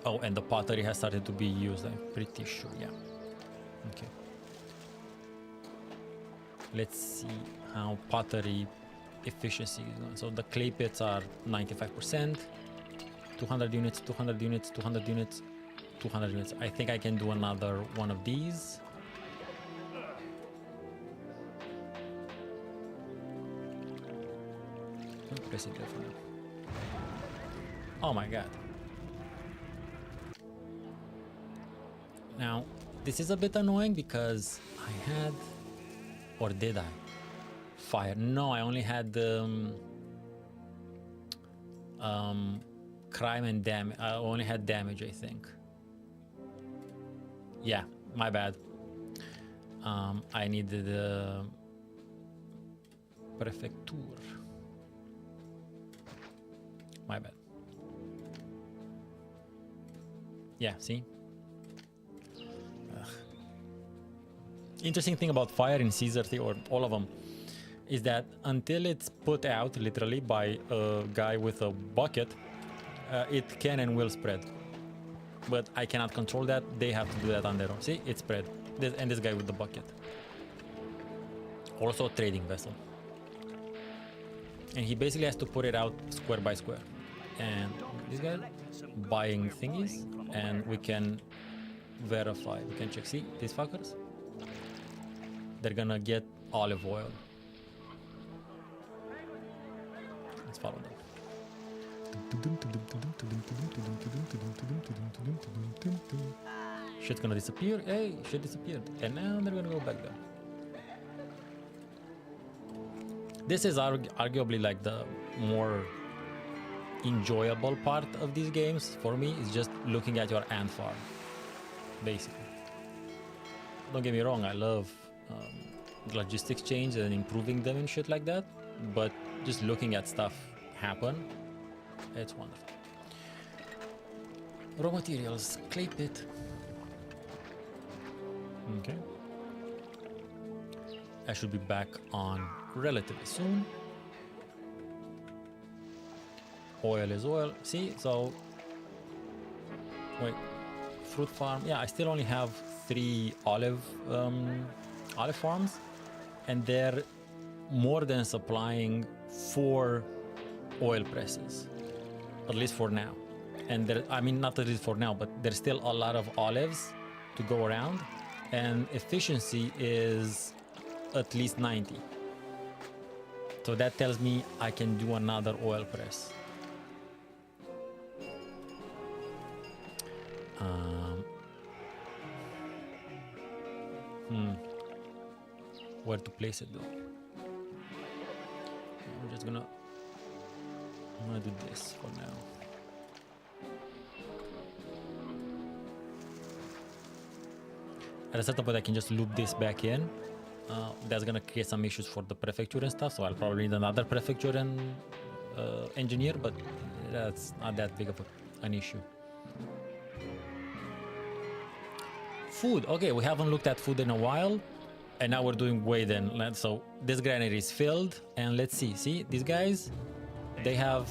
Oh, and the pottery has started to be used. I'm pretty sure. Yeah. Okay. Let's see how pottery efficiency is going. So the clay pits are 95%. 200 units. 200 units. 200 units. 200 units. I think I can do another one of these. Press it there for now. Oh my god. Now, this is a bit annoying because I had, or did I? Fire. No, I only had crime and damage. I only had damage, I think. Yeah, my bad. I needed the prefecture. My bad. Yeah, see? Ugh. Interesting thing about fire in Caesar, or all of them, is that until it's put out literally by a guy with a bucket, it can and will spread. But I cannot control that. They have to do that on their own. See, it spread. And this guy with the bucket. Also a trading vessel. And he basically has to put it out square by square. And this guy buying thingies, and we can verify. We can check. See, these fuckers? They're gonna get olive oil. Let's follow them. Shit's gonna disappear. Hey, shit disappeared. And now they're gonna go back there. This is arguably like the more enjoyable part of these games for me, is just looking at your ant farm, basically. Don't get me wrong, I love logistics change and improving them and shit like that, but just looking at stuff happen, it's wonderful. Raw materials, clay pit. Okay. I should be back on relatively soon. Oil is oil. See, so wait, fruit farm. Yeah, I still only have 3 olive farms, and they're more than supplying 4 oil presses, at least for now. And there, I mean, not at least for now, but there's still a lot of olives to go around, and efficiency is at least 90. So that tells me I can do another oil press. Where to place it though? I'm gonna do this for now. At a certain point I can just loop this back in. That's gonna create some issues for the prefecture and stuff, so I'll probably need another prefecture and engineer, but that's not that big of an issue. Food. Okay, we haven't looked at food in a while, and now we're doing way then. So this granary is filled, and let's see. See, these guys, they have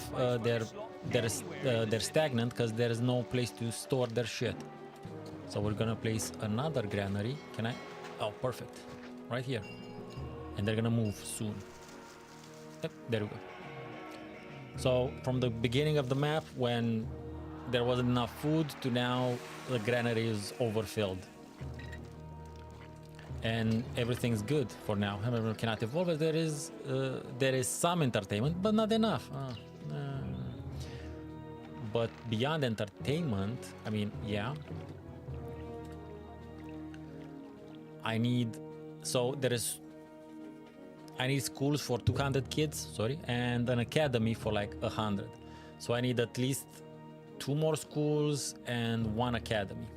they're stagnant because there is no place to store their shit. So we're gonna place another granary. Can I? Oh, perfect. Right here. And they're gonna move soon. Yep, there we go. So from the beginning of the map, when there wasn't enough food, to now the granary is overfilled. and everything's good for now. However, cannot evolve. There is some entertainment, but not enough. But beyond entertainment, I mean, yeah. I need schools for 200 kids, sorry, and an academy for like 100. So I need at least 2 more schools and 1 academy.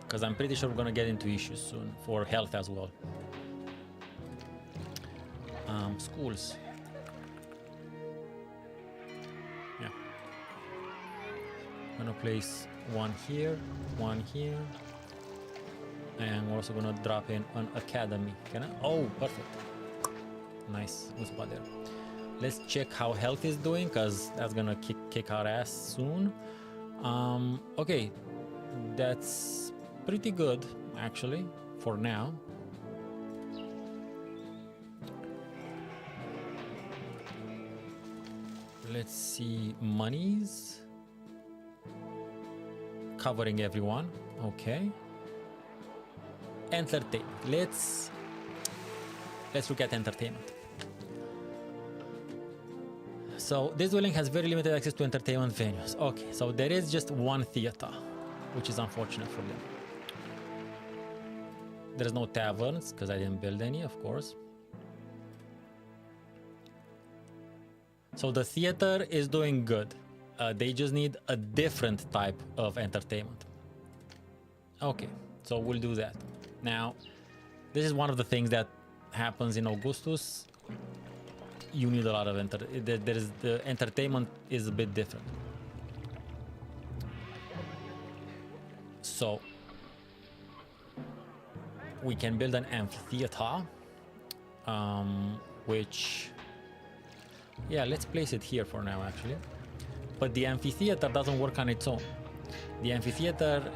Because I'm pretty sure we're gonna get into issues soon for health as well. Schools. Yeah. I'm gonna place 1 here, 1 here. And we're also gonna drop in an academy. Can I? Oh, perfect. Nice. Good spot there. Let's check how health is doing, because that's gonna kick our ass soon. Okay. That's pretty good, actually, for now. Let's see, monies. Covering everyone. Okay. Entertainment. Let's look at entertainment. So this dwelling has very limited access to entertainment venues. Okay, so there is just 1 theater, which is unfortunate for them. There's no taverns because I didn't build any, of course. So the theater is doing good. They just need a different type of entertainment. Okay, so we'll do that. Now, this is one of the things that happens in Augustus. You need a lot of the entertainment is a bit different. So we can build an amphitheater, which, yeah, let's place it here for now, actually. But the amphitheater doesn't work on its own. The amphitheater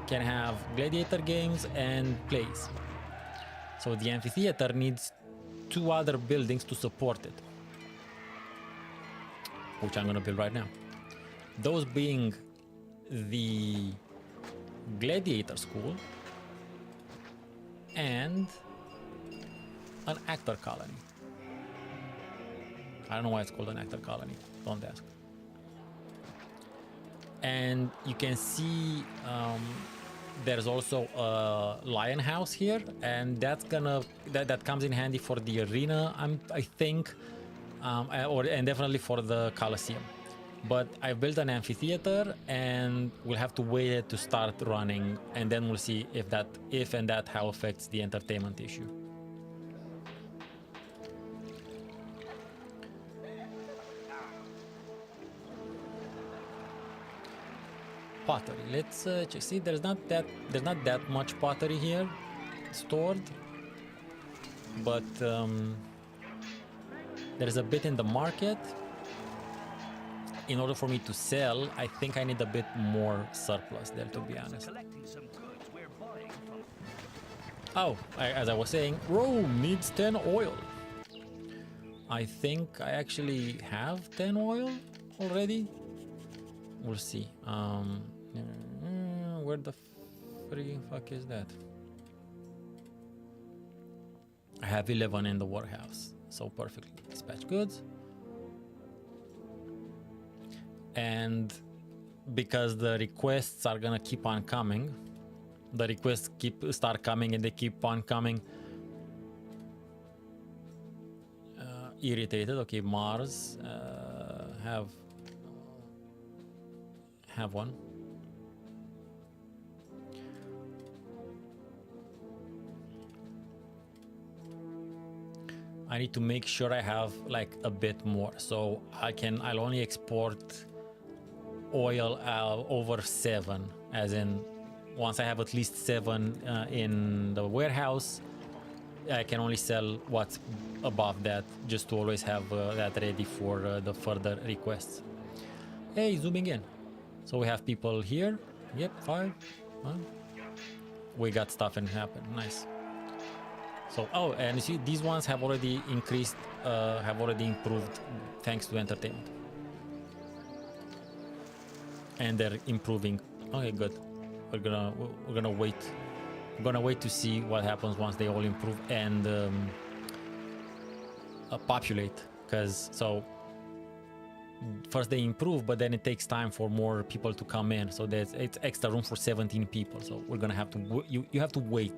can have gladiator games and plays. So the amphitheater needs 2 other buildings to support it, which I'm gonna build right now. Those being the gladiator school and an actor colony. I don't know why it's called an actor colony, don't ask. And you can see there's also a lion house here, and that comes in handy for the arena, I think, and definitely for the Colosseum. But I built an amphitheater, and we'll have to wait it to start running, and then we'll see if that how affects the entertainment issue. Pottery. Let's check. See, there's not that much pottery here stored, but there's a bit in the market. In order for me to sell, I think I need a bit more surplus there, to be honest. Oh, as I was saying, Rome needs 10 oil. I think I actually have 10 oil already. We'll see. Where the freaking fuck is that? I have 11 in the warehouse, so perfectly. Dispatch goods. And because the requests are gonna keep on coming, the requests start coming and they keep on coming. Irritated. Okay, Mars. Have one. I need to make sure I have like a bit more, so I'll only export oil over 7, as in once I have at least 7 in the warehouse, I can only sell what's above that, just to always have that ready for the further requests. Hey, zooming in. So we have people here. Yep, 5. We got stuff and happen. Nice. So, oh, and you see, these ones have already increased, have already improved thanks to entertainment. and they're improving. Okay, good. We're gonna wait. We're gonna wait to see what happens once they all improve and populate. Because so first they improve, but then it takes time for more people to come in. So it's extra room for 17 people. So we're gonna have to you have to wait.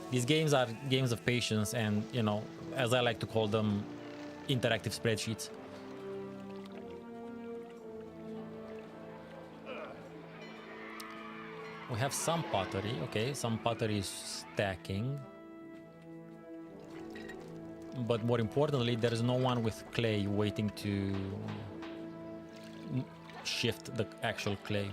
These games are games of patience, and you know, as I like to call them, interactive spreadsheets. We have some pottery. Okay, some pottery is stacking. But more importantly, there is no one with clay waiting to shift the actual clay.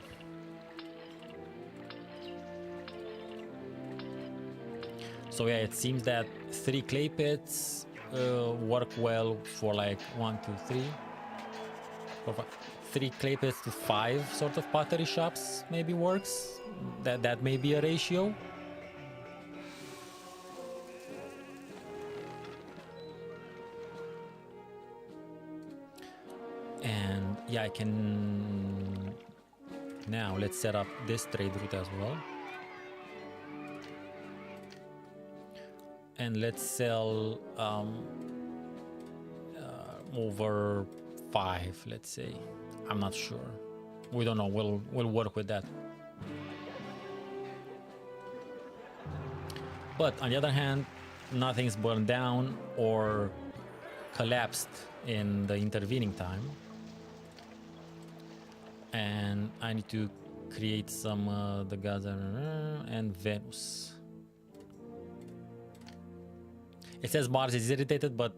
So yeah, it seems that 3 clay pits work well for like 1, 2, 3, 4, 5. 3 clay pits to 5 sort of pottery shops maybe works. That may be a ratio. And yeah, I can now let's set up this trade route as well. And let's sell over 5, let's say. I'm not sure. We don't know. We'll work with that. But on the other hand, nothing's burned down or collapsed in the intervening time. And I need to create some the gods and Venus. It says Mars is irritated, but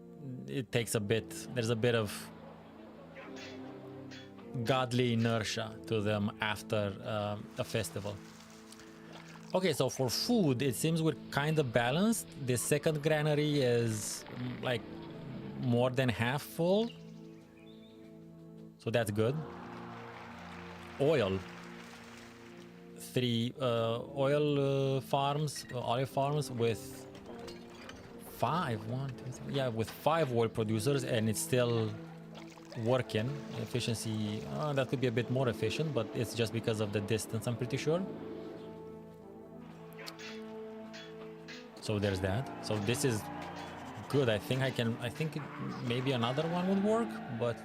it takes a bit. There's a bit of godly inertia to them after a festival. Okay, so for food, it seems we're kind of balanced. The second granary is like more than half full, so that's good. Oil. 3 oil farms, olive farms with 5, 1, 2, 3, yeah, with 5 oil producers, and it's still working. Efficiency, that could be a bit more efficient, but it's just because of the distance, I'm pretty sure. So there's that. So this is good. I think maybe another one would work, but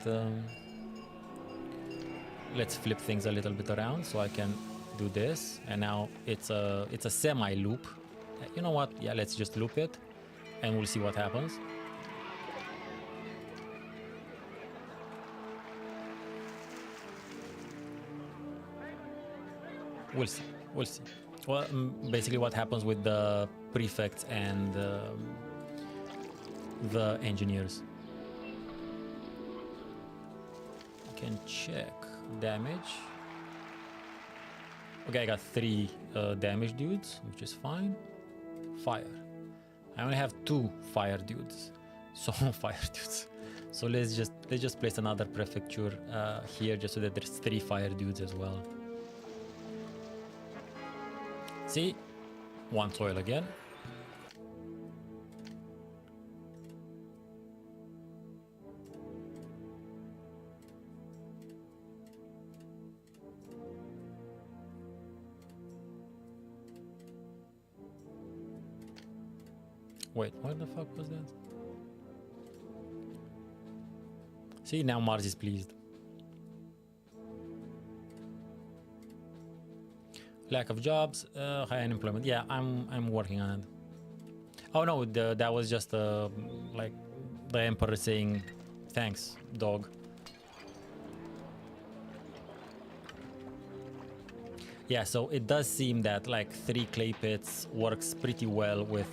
let's flip things a little bit around so I can do this. And now it's a semi loop. You know what? Yeah, let's just loop it and we'll see what happens. We'll see. We'll see. Well, basically what happens with the prefects and the engineers. You can check damage. Okay, I got 3 damage dudes, which is fine. Fire. I only have 2 fire dudes. So fire dudes. So let's just place another prefecture here, just so that there's 3 fire dudes as well. See, 1 soil again. Wait, what the fuck was that? See, now Mars is pleased. Lack of jobs, high unemployment. Yeah, I'm working on it. Oh no, that was just like the emperor saying thanks, dog. Yeah, so it does seem that like 3 clay pits works pretty well with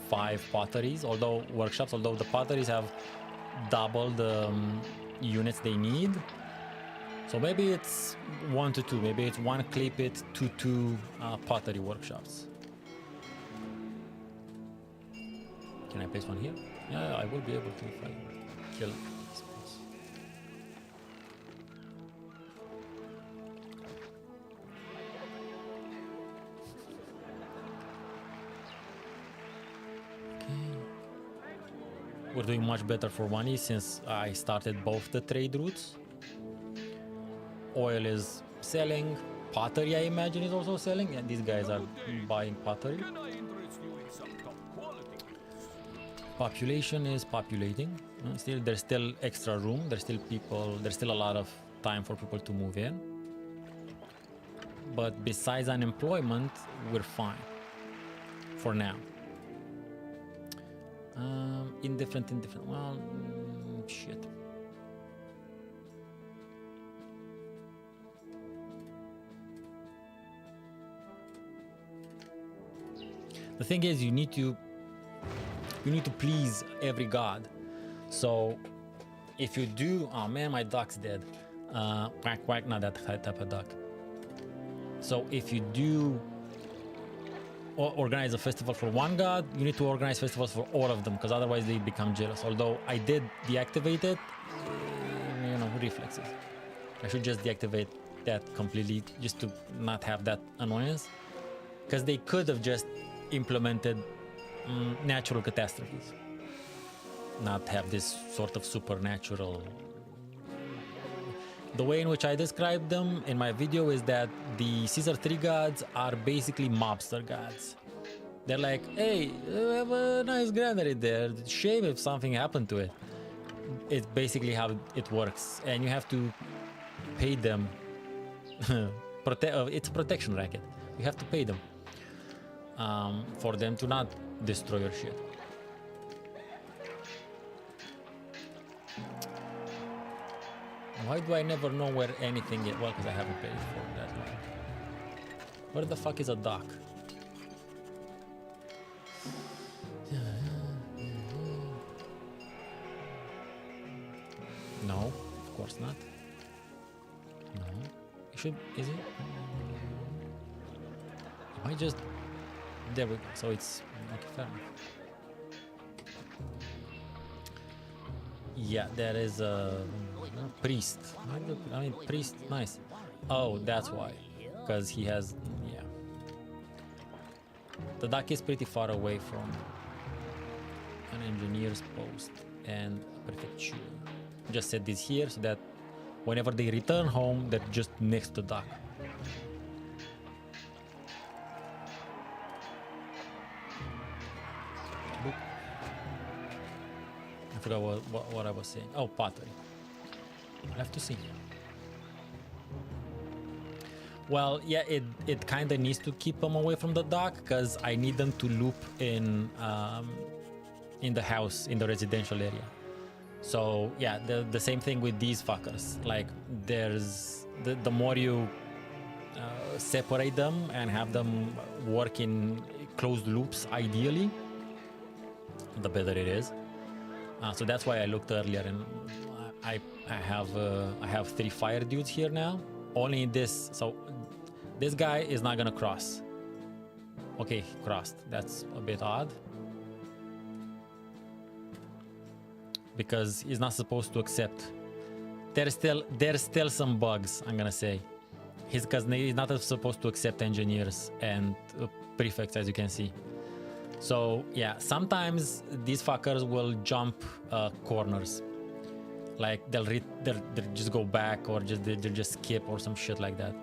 5 potteries, although the potteries have double the units they need. So maybe it's 1 to 2, maybe it's 1 clay pit to 2 pottery workshops. Can I place one here? Yeah, I will be able to if I kill this place. Okay. We're doing much better for money since I started both the trade routes. Oil is selling. Pottery, I imagine, is also selling. And these guys are buying pottery. Can I interest you in some top quality goods? Population is populating. There's still extra room. There's still people. There's still a lot of time for people to move in. But besides unemployment, we're fine for now. Indifferent. Well, shit. The thing is, you need to please every god. So if you do, oh man, my duck's dead. Quack quack, not that type of duck. So if you do organize a festival for one god, you need to organize festivals for all of them, because otherwise they become jealous. Although I did deactivate it, you know, reflexes. I should just deactivate that completely, just to not have that annoyance, because they could have just implemented natural catastrophes, not have this sort of supernatural. The way in which I described them in my video is that the Caesar 3 gods are basically mobster gods. They're like, hey, we have a nice granary there. Shame if something happened to it. It's basically how it works. And you have to pay them. It's a protection racket. You have to pay them for them to not destroy your shit. Why do I never know where anything is? Well, because I haven't paid for that long. Where the fuck is a dock? No, of course not. No. It should, is it? I just, there we go. So it's okay, fair enough. Yeah, there is a priest. I mean, priest, nice. Oh, that's why. Because he has, yeah. The dock is pretty far away from an engineer's post and a prefecture. Just set this here so that whenever they return home, they're just next to the dock. I forgot what I was saying. Oh, pottery. I'll have to see. Well, yeah, it kind of needs to keep them away from the dock, because I need them to loop in the house, in the residential area. So yeah, the same thing with these fuckers. Like, there's the more you separate them and have them work in closed loops, ideally, the better it is. So that's why I looked earlier, and I have 3 fire dudes here now. Only in this, so this guy is not gonna cross. Okay, he crossed. That's a bit odd, because he's not supposed to accept. There's still some bugs, I'm gonna say. Because he's not supposed to accept engineers and prefects, as you can see. So yeah, sometimes these fuckers will jump corners. Like they'll just go back, or they'll just skip or some shit like that.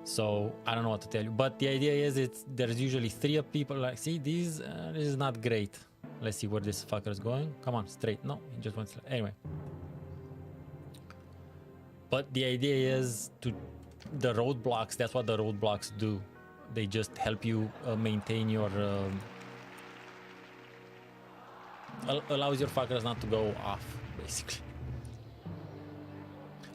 So I don't know what to tell you. But the idea is there's usually 3 people. Like, see, this is not great. Let's see where this fucker is going. Come on, straight. No, he just went straight. Anyway. But the idea is the roadblocks. That's what the roadblocks do. They just help you maintain your. Allows your fuckers not to go off, basically.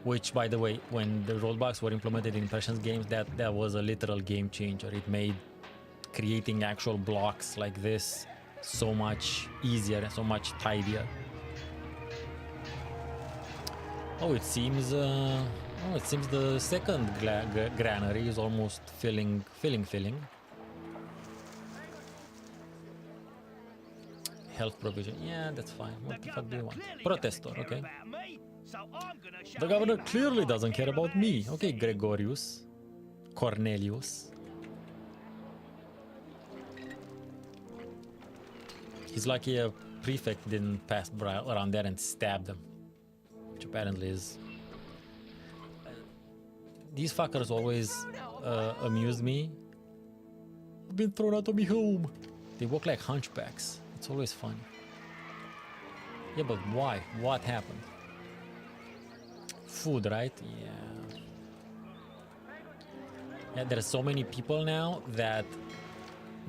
Which, by the way, when the roadblocks were implemented in Impressions games, that was a literal game changer. It made creating actual blocks like this so much easier and so much tidier. Oh, it seems the second granary is almost filling. Health provision, yeah, that's fine. What the fuck do you want? Protestor, okay. The governor clearly doesn't care about me. Okay, Gregorius. Cornelius. He's lucky a prefect didn't pass around there and stabbed him. Which apparently is These fuckers always amuse me. I've been thrown out of my home. They walk like hunchbacks. It's always funny. Yeah, but why? What happened? Food, right? Yeah. Yeah, there's so many people now that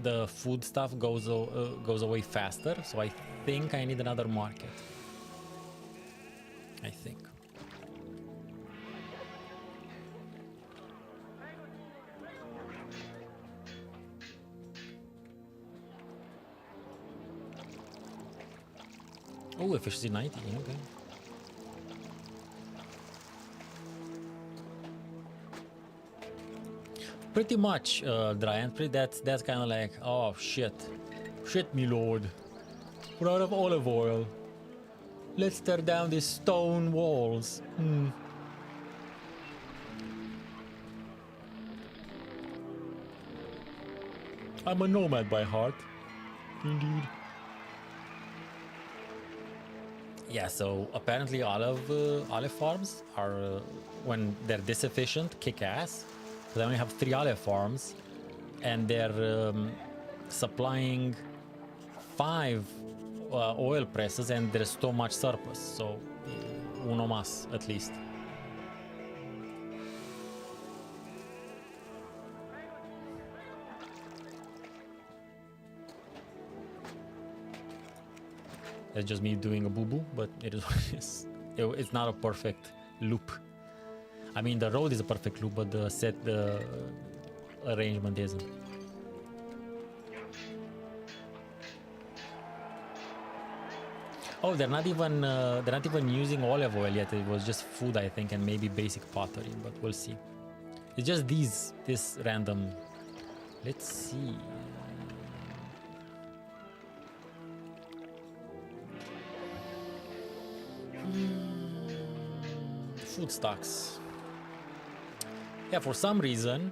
the food stuff goes away faster. So I think I need another market. I think. Oh, efficiency 90, okay. Pretty much, Dryan, that's kind of like, oh shit. Shit, me lord. We're out of olive oil. Let's tear down these stone walls. I'm a nomad by heart. Indeed. Yeah, so apparently olive farms are, when they're this efficient, kick ass. Because I only have 3 olive farms, and they're supplying 5 oil presses, and there's so much surplus. So, uno más at least. That's just me doing a boo-boo, but it is what it is. It's not a perfect loop. I mean, the road is a perfect loop, but the arrangement isn't. Oh, they're not even using olive oil yet. It was just food, I think, and maybe basic pottery, but we'll see. It's just this random. Let's see. Food stocks. Yeah, for some reason.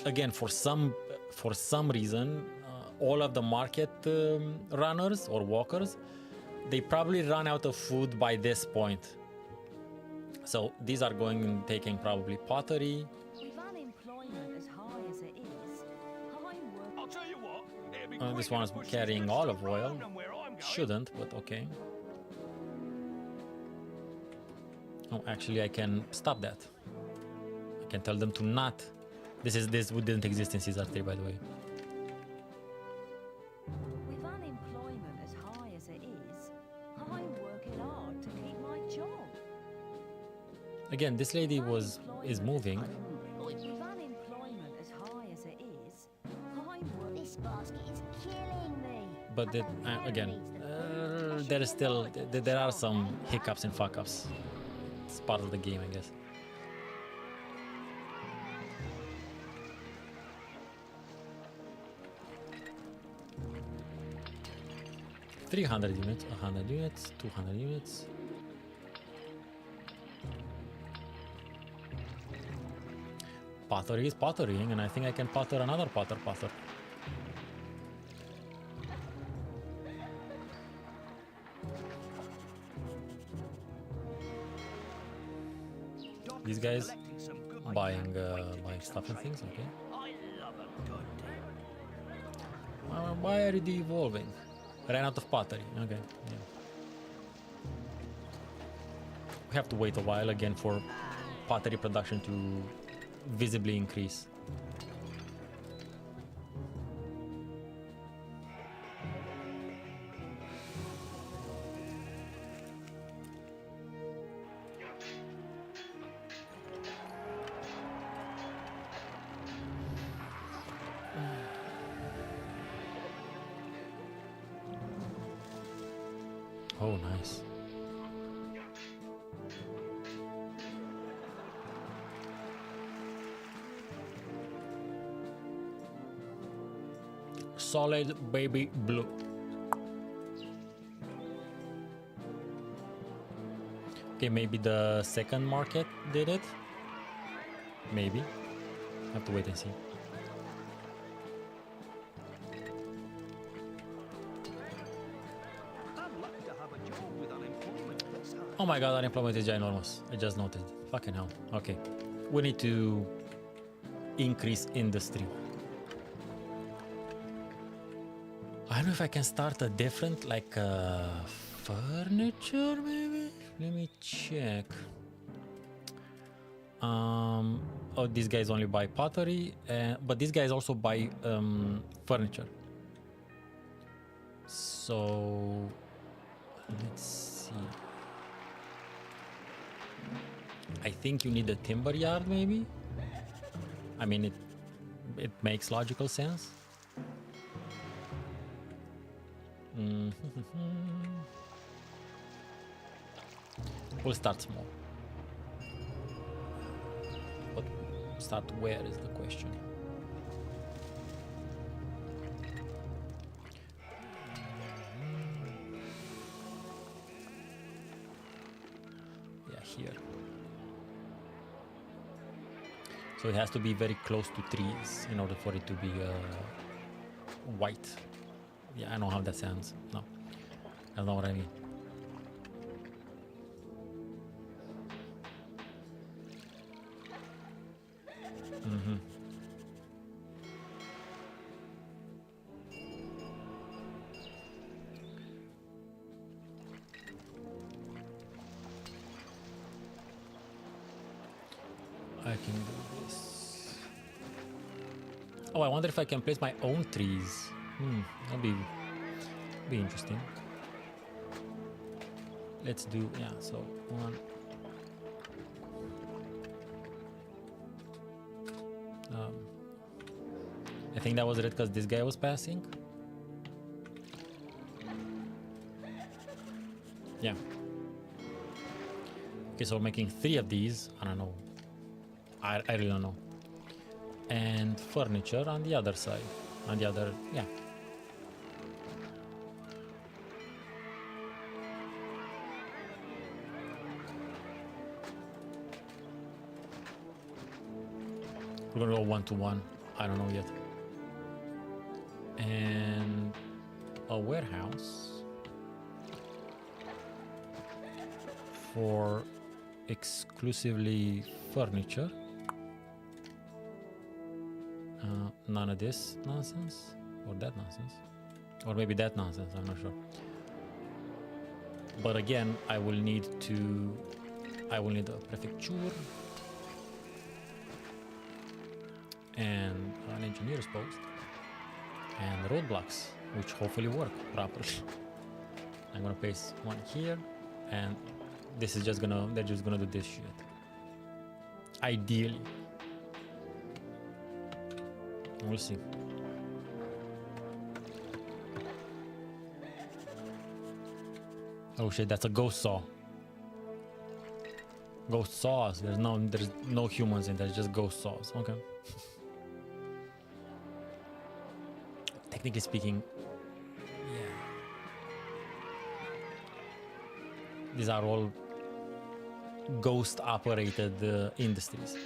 Again, for some reason, all of the market runners or walkers, they probably run out of food by this point. So these are going and taking probably pottery. With unemployment as high as it is, I'll tell you what, it'd be This quicker one is to push these carrying goods olive around oil. than where I'm going. Shouldn't, but okay. Oh, actually, I can stop that. I can tell them to not. This didn't exist in Caesar 3, by the way. with unemployment as high as it is, I'm working hard to keep my job. Again, this lady is moving. With unemployment as high as it is, I'm working. This basket is killing me. But again, there is still there are some hiccups and fuck ups. It's part of the game, I guess. $300 units, 100 units, 200 units. Pottery is pottering, and I think I can potter another potter. These guys buying stuff and things, okay. I love a good deal. Why are they evolving? Ran out of pottery, okay, yeah. We have to wait a while again for pottery production to visibly increase. Oh, nice. Solid baby blue. Okay, maybe the second market did it. Maybe. Have to wait and see. I'm lucky to have a job with unemployment Oh my god, unemployment is ginormous. I just noted. Fucking hell. Okay. We need to increase industry. I don't know if I can start a different, like, furniture, maybe? Let me check. Oh, these guys only buy pottery, but these guys also buy furniture. So, let's see. I think you need a timber yard, maybe? I mean, it makes logical sense. We'll start small. But start where is the question. Yeah, here. So it has to be very close to trees in order for it to be white. Yeah, I know how that sounds. No, that's not what I mean. I can do this. Oh, I wonder if I can place my own trees. That'll be interesting. Let's do, yeah, so one. I think that was it because this guy was passing. Yeah. Okay, so we're making 3 of these. I don't know. I really don't know. And furniture on the other side. On the other, yeah. We're gonna go 1-to-1. I don't know yet. And a warehouse for exclusively furniture. None of this nonsense or that nonsense, or maybe that nonsense, I'm not sure. But again, I will need a prefecture and an engineer's post and roadblocks, which hopefully work properly. I'm gonna place one here, and this is just gonna, they're just gonna do this shit. Ideally. We'll see. Oh shit, that's a ghost saw. Ghost saws. There's no humans in there, just ghost saws. Okay. Technically speaking, yeah. These are all ghost operated industries.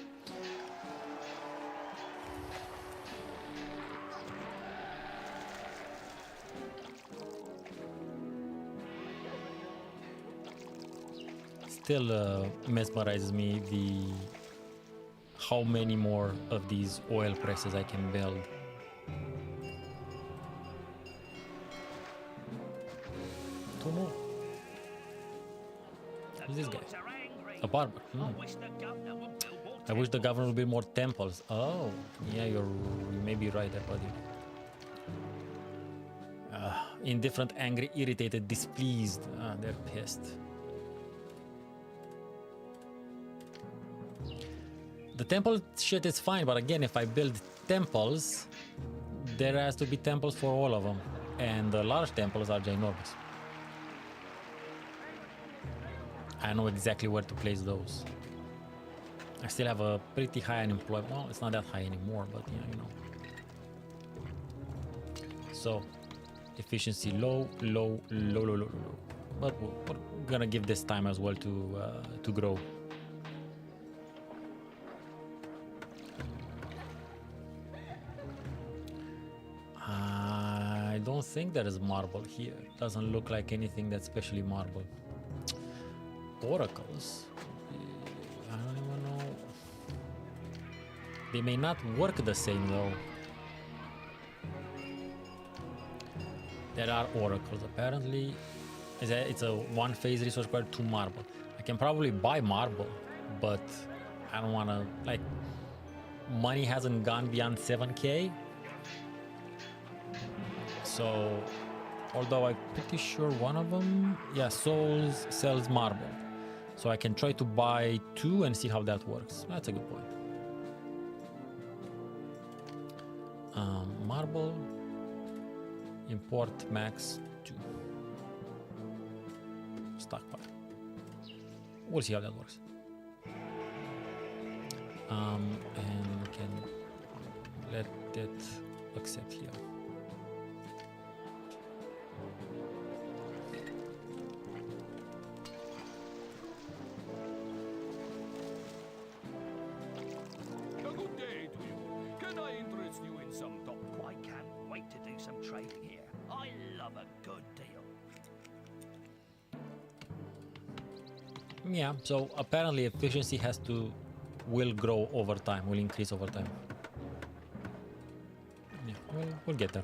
Still mesmerizes me how many more of these oil presses I can build. Two more. Who's this guy? A barber. I wish the governor would build more temples. Oh, yeah, you may be right there, buddy. Indifferent, angry, irritated, displeased. They're pissed. The temple shit is fine, but again, if I build temples, there has to be temples for all of them. And the large temples are ginormous. I know exactly where to place those. I still have a pretty high unemployment. Well, it's not that high anymore, but yeah, you know. So, efficiency low, low, low, low, low, low. But we're gonna give this time as well to grow. I don't think there is marble here. Doesn't look like anything that's specially marble. oracles. I don't even know. They may not work the same though. There are oracles apparently. It's a one phase resource required 2 marble. I can probably buy marble, but I don't want to, like, money hasn't gone beyond 7k. So, although I'm pretty sure one of them, yeah, Souls sells marble. So I can try to buy 2 and see how that works. That's a good point. Marble, import max 2. Stockpile. We'll see how that works. And we can let it accept here. A good day to you. Can I interest you in some top? I can't wait to do some trading here. I love a good deal. Yeah, so apparently efficiency will grow over time, will increase over time. Yeah, we'll get there.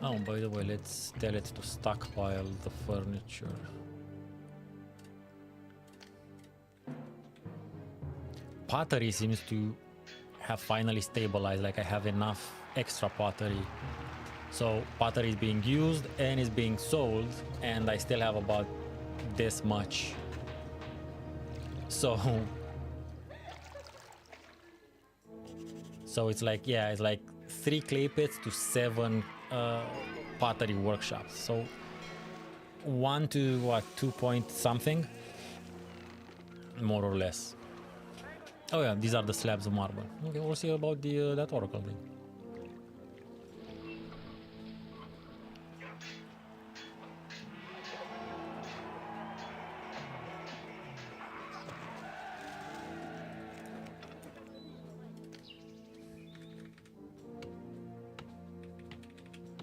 Oh, by the way, let's tell it to stockpile the furniture. Pottery seems to have finally stabilized, like I have enough extra pottery. So pottery is being used and is being sold, and I still have about this much. So it's like, yeah, it's like 3 clay pits to 7 pottery workshops. So 1 to what, 2 point something, more or less. Oh yeah, these are the slabs of marble. Okay, we'll see about the that oracle thing.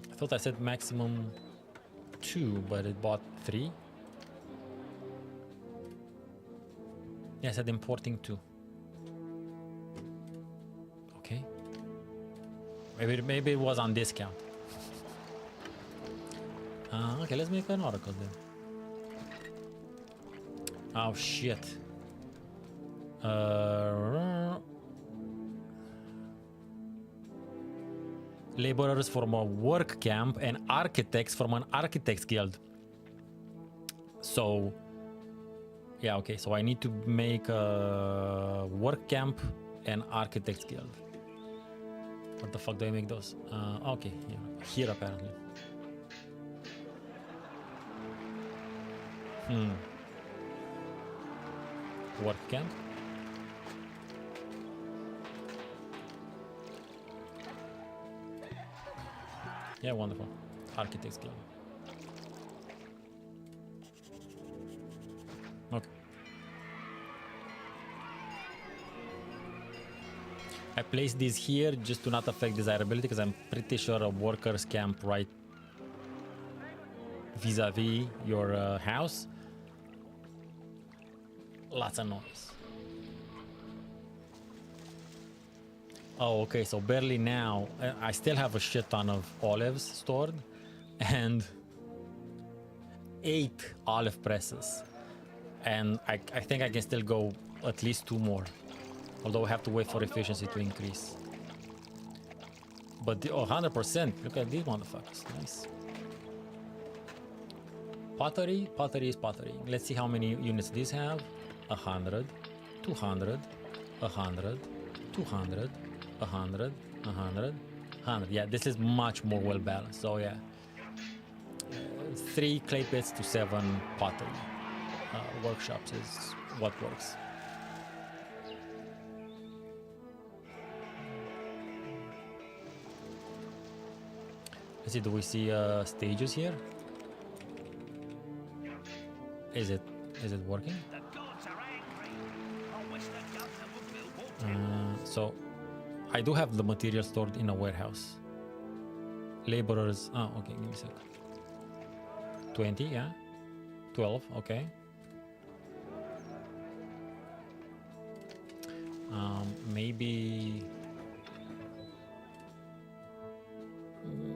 I thought I said maximum 2, but it bought 3. Yeah, I said importing 2. Okay. Maybe it was on discount. Okay, let's make an oracle then. Oh shit. Laborers from a work camp and architects from an architects guild. So yeah, okay, so I need to make a work camp and architects guild. What the fuck do I make those? Okay, yeah, here apparently. Work camp. Yeah, wonderful. Architects Guild. Okay. I placed these here just to not affect desirability, because I'm pretty sure a workers camp right vis-a-vis your house. Lots of noise. Oh, okay, so barely now. I still have a shit ton of olives stored and 8 olive presses. And I think I can still go at least 2 more. Although I have to wait for efficiency to increase. But 100%, look at these motherfuckers, nice. Pottery is pottery. Let's see how many units these have. 100, 200, 100, 200, 100, 100, 100. Yeah, this is much more well balanced. So yeah, 3 clay pits to 7 pottery workshops is what works. Let's see, do we see stages here? Is it working? The gods are angry. I wish the governor would build more So I do have the material stored in a warehouse. Laborers. Oh, okay, give me a sec. 20, yeah. 12, okay. Maybe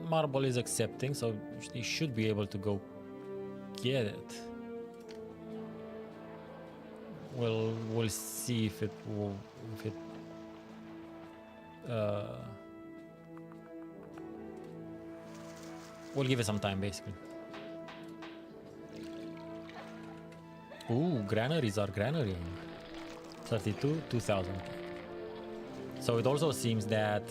Marble is accepting, so he should be able to go get it. We'll see if it we'll give it some time, basically. Ooh, granaries are granarying. 32, 2000. So it also seems that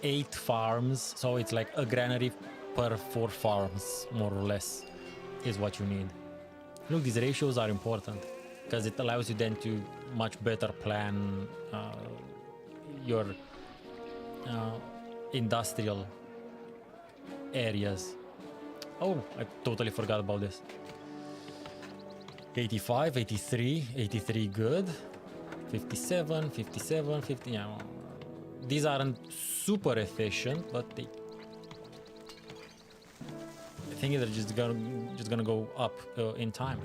eight farms, so it's like a granary per 4 farms, more or less, is what you need. Look, these ratios are important because it allows you then to much better plan your industrial areas. Oh, I totally forgot about this. 85, 83, 83 good. 57, 57, 50. Yeah, these aren't super efficient, but they, I think they're just gonna go up in time.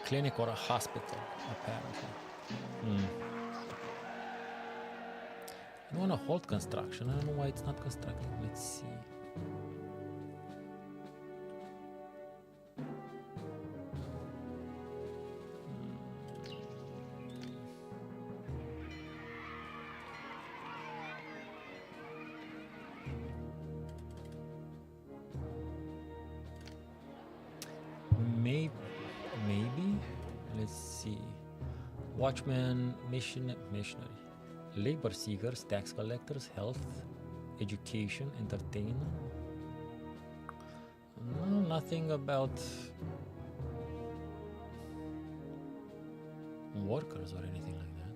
Clinic or a hospital, apparently. I want to hold construction. I don't know why it's not constructing. Let's see. Maybe. Let's see. Watchman, missionary. Labor seekers, tax collectors, health, education, entertainment. No, nothing about workers or anything like that.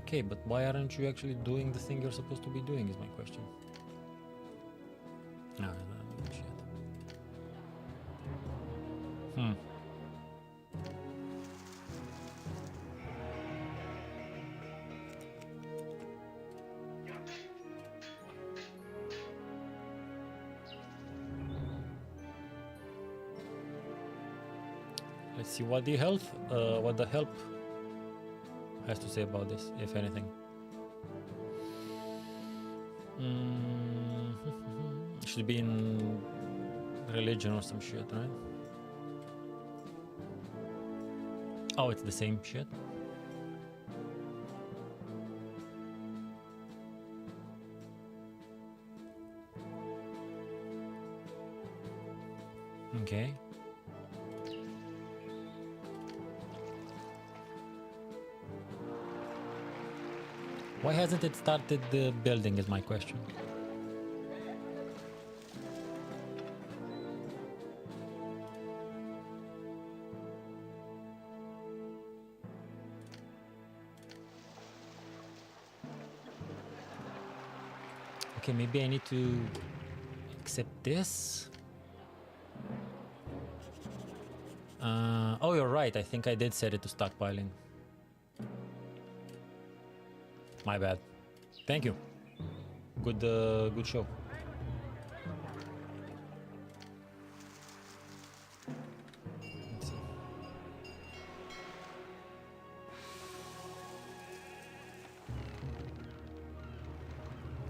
Okay, but why aren't you actually doing the thing you're supposed to be doing is my question. No, shit. Let's see what the help has to say about this, if anything. Should be in religion or some shit, right? Oh, it's the same shit. Okay. Why hasn't it started the building is my question. Okay, maybe I need to accept this. Oh, you're right. I think I did set it to stockpiling. My bad. Thank you. Good show. Let's see.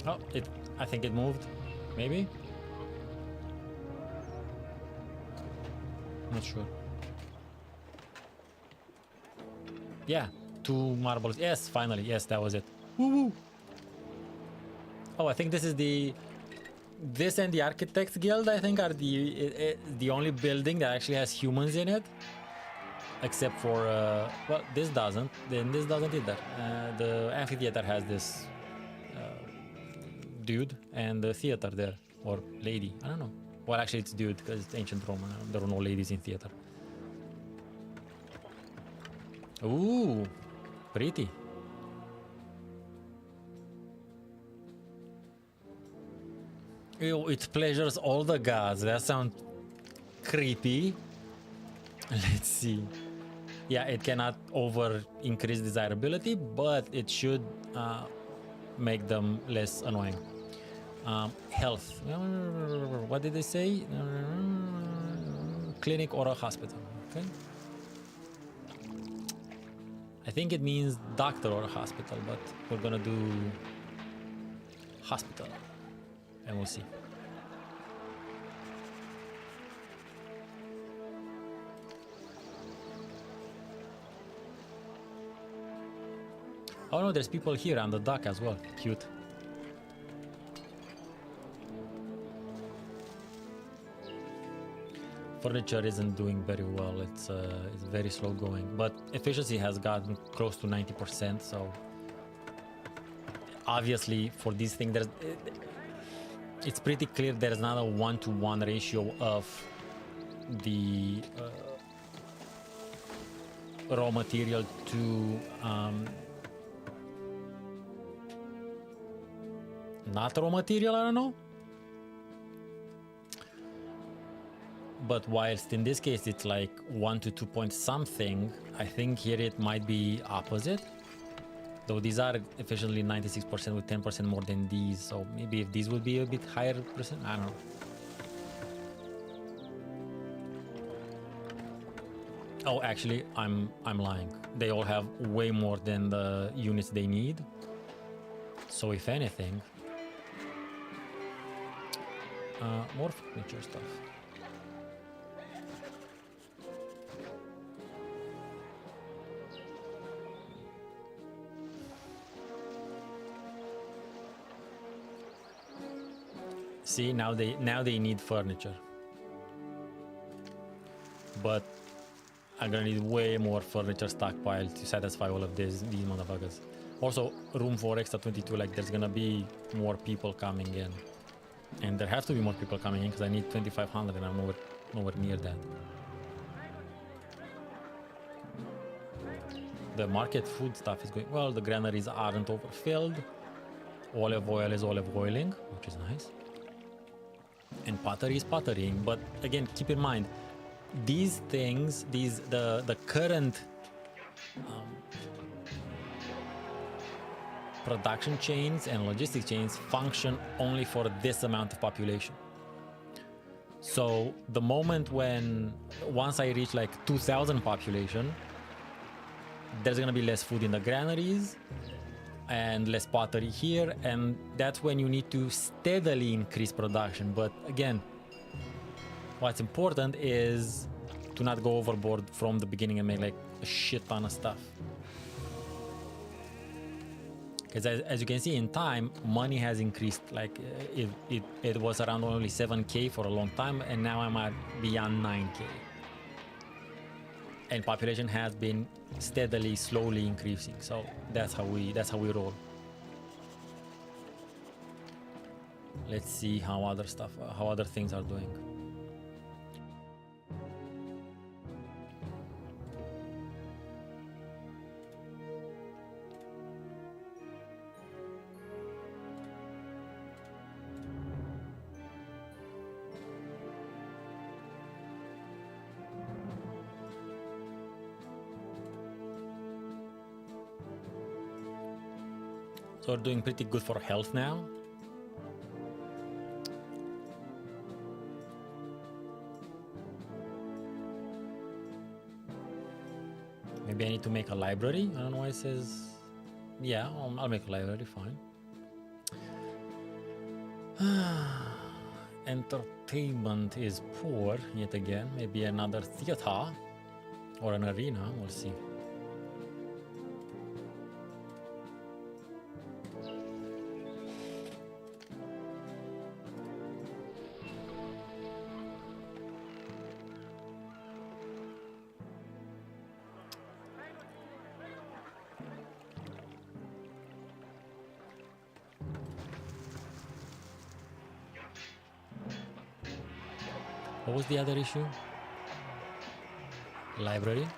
Oh, I think it moved. Maybe? Not sure. Yeah, 2 marbles. Yes, finally. Yes, that was it. Woo-woo. Oh, I think this is this and the Architects Guild, I think, are the only building that actually has humans in it. Except for, well, this doesn't. Then this doesn't either. The amphitheater has this dude and the theater there. Or lady. I don't know. Well, actually, it's dude because it's ancient Roman. There were no ladies in theater. Ooh, pretty. Ew, it pleasures all the gods. That sounds creepy. Let's see. Yeah, it cannot over increase desirability, but it should make them less annoying. Health. What did they say? Clinic or a hospital. Okay. I think it means doctor or a hospital, but we're gonna do hospital and we'll see. Oh no, there's people here on the dock as well. Cute. Furniture isn't doing very well. It's very slow going, but efficiency has gotten close to 90%. So obviously, for these things, it's pretty clear there's not a 1-to-1 ratio of the raw material to not raw material. I don't know. But whilst in this case it's like 1 to 2 point something, I think here it might be opposite. Though these are efficiently 96% with 10% more than these, so maybe if these would be a bit higher percent, I don't know. Oh, actually, I'm lying. They all have way more than the units they need. So if anything, more furniture stuff. See, now they need furniture, but I'm gonna need way more furniture stockpile to satisfy all of these motherfuckers. Also, room for extra 22. Like, there's gonna be more people coming in, and there have to be more people coming in because I need 2,500, and I'm nowhere near that. The market food stuff is going well. The granaries aren't overfilled. Olive oil is olive oiling, which is nice. And pottery is pottering, but again, keep in mind, these things, the current production chains and logistic chains function only for this amount of population. So the moment once I reach like 2,000 population, there's gonna be less food in the granaries and less pottery here, and that's when you need to steadily increase production. But again, what's important is to not go overboard from the beginning and make like a shit ton of stuff, because as you can see in time, money has increased. Like it was around only 7k for a long time, and now I'm at beyond 9k, and population has been steadily, slowly increasing. So that's how we roll. Let's see how other things are doing. So we're doing pretty good for health now. Maybe I need to make a library. I don't know why it says... Yeah, I'll make a library, fine. Entertainment is poor yet again. Maybe another theater or an arena, we'll see. What was the other issue? Library?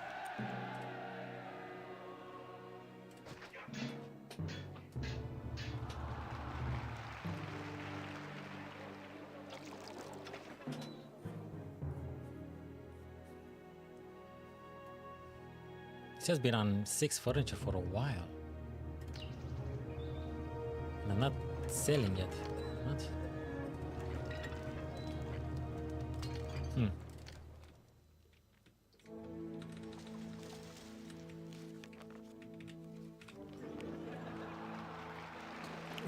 This has been on 6 furniture for a while. And I'm not selling yet. What?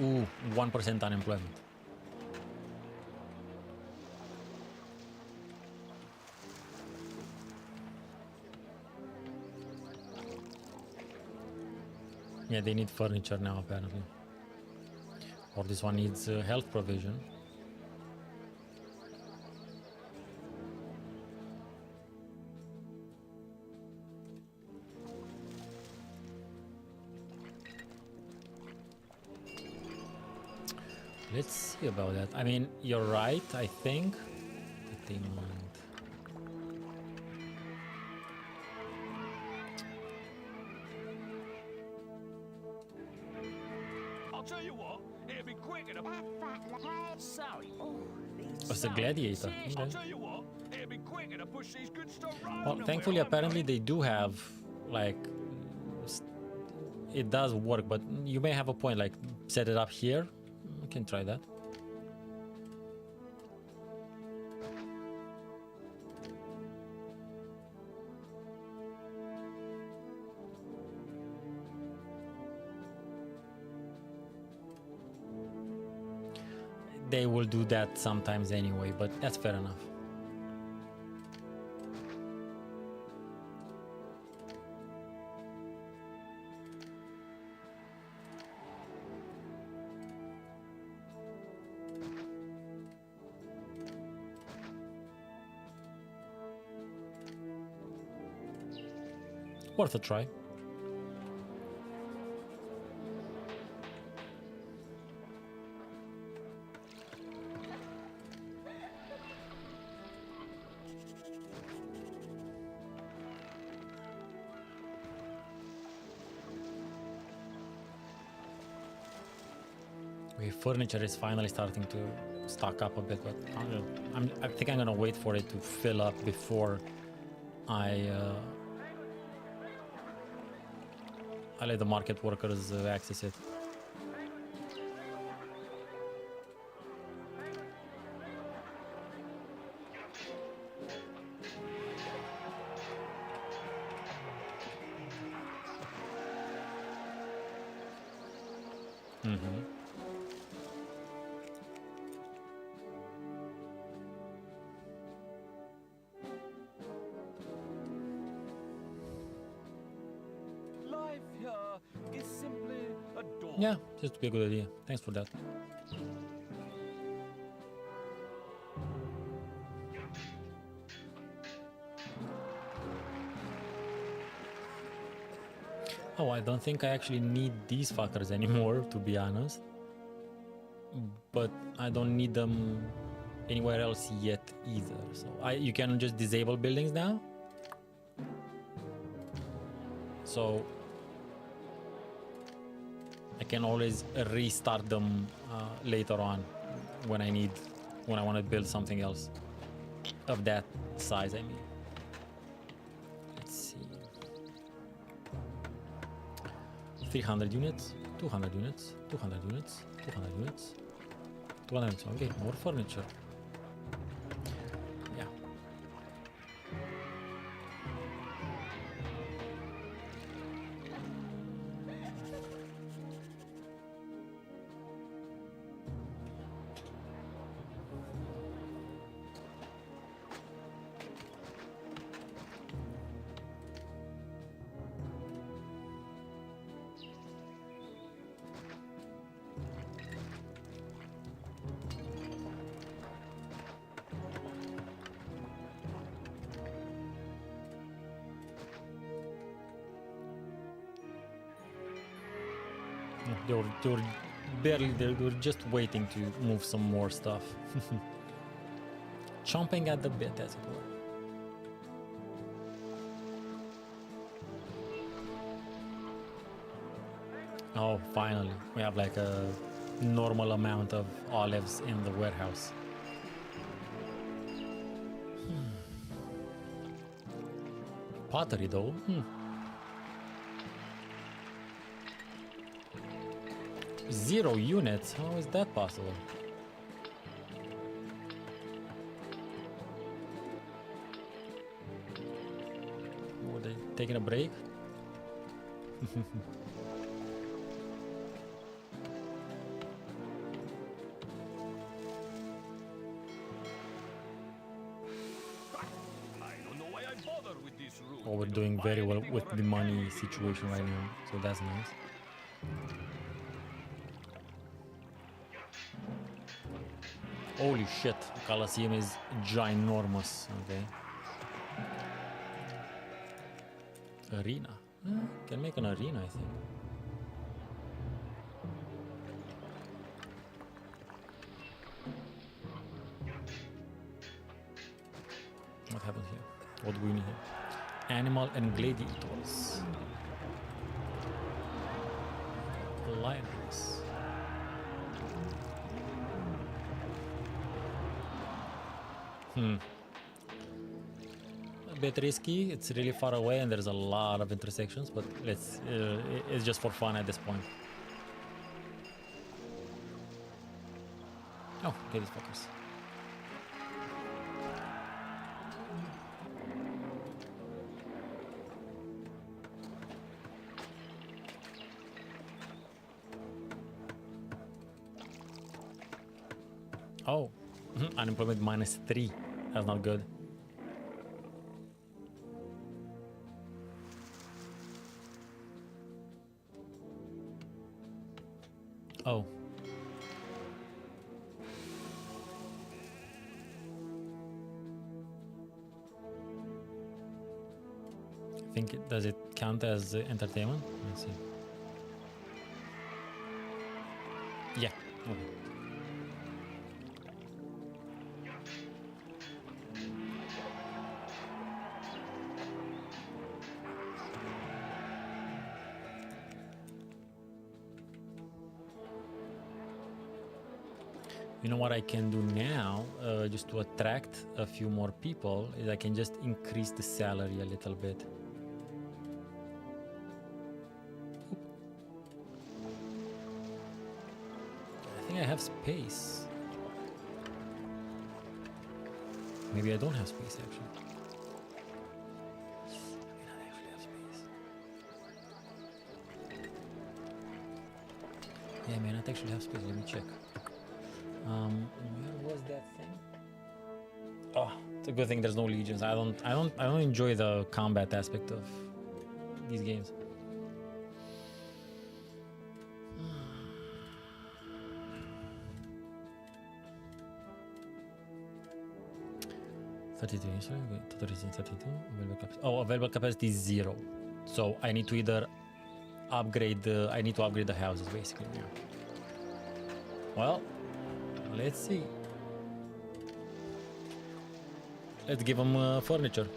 Ooh, 1% unemployment. Yeah, they need furniture now apparently. Or this one needs health provision. Let's see about that. I mean, you're right, I think. That they want. I'll tell you what, it'll be quicker to... Sorry. It's a gladiator. I'll Okay. tell you what, it'll be quicker to push these goods to Rome. Well, than thankfully, where I'm apparently going. they do have, like, it does work, but you may have a point, like, set it up here. We can try that. They will do that sometimes anyway, but that's fair enough. Worth a try. Furniture is finally starting to stock up a bit, but I think I'm gonna wait for it to fill up before I let the market workers access it. Life here is simply adorable. Yeah, just to be a good idea. Thanks for that. Oh, I don't think I actually need these fuckers anymore, to be honest. But I don't need them anywhere else yet either. So you can just disable buildings now. So I can always restart them later on when I want to build something else of that size. I mean, let's see, 300 units, 200 units, 200 units, 200 units, 200 units. Okay, more furniture. Yeah. They were just waiting to move some more stuff. Chomping at the bit, as it were. Oh, finally. We have like a normal amount of olives in the warehouse. Pottery though. 0 units? How is that possible? Were they taking a break? I don't know why I bother with this route. Oh, we're doing very well with the money situation right now, so that's nice. Holy shit, Colosseum is ginormous. Okay. Arena. Can make an arena, I think. What happens here? What do we need here? Animal and gladiators. Lioness. A bit risky. It's really far away and there's a lot of intersections, but let's it's just for fun at this point. Oh, okay, these fuckers. Oh, unemployment -3. That's not good. Oh. I think does it count as entertainment? Let's see. Yeah. Okay. You know what I can do now, just to attract a few more people, is I can just increase the salary a little bit. I think I have space. Maybe I don't have space actually. I actually have space. Yeah, I may not actually have space. Let me check. Where was that thing? Oh, it's a good thing there's no legions. I don't enjoy the combat aspect of these games. Total resistance 32. Available capacity. Oh, available capacity is 0. So I need to either upgrade the. I need to upgrade the houses basically. Yeah. Well. Let's see. Let's give them furniture.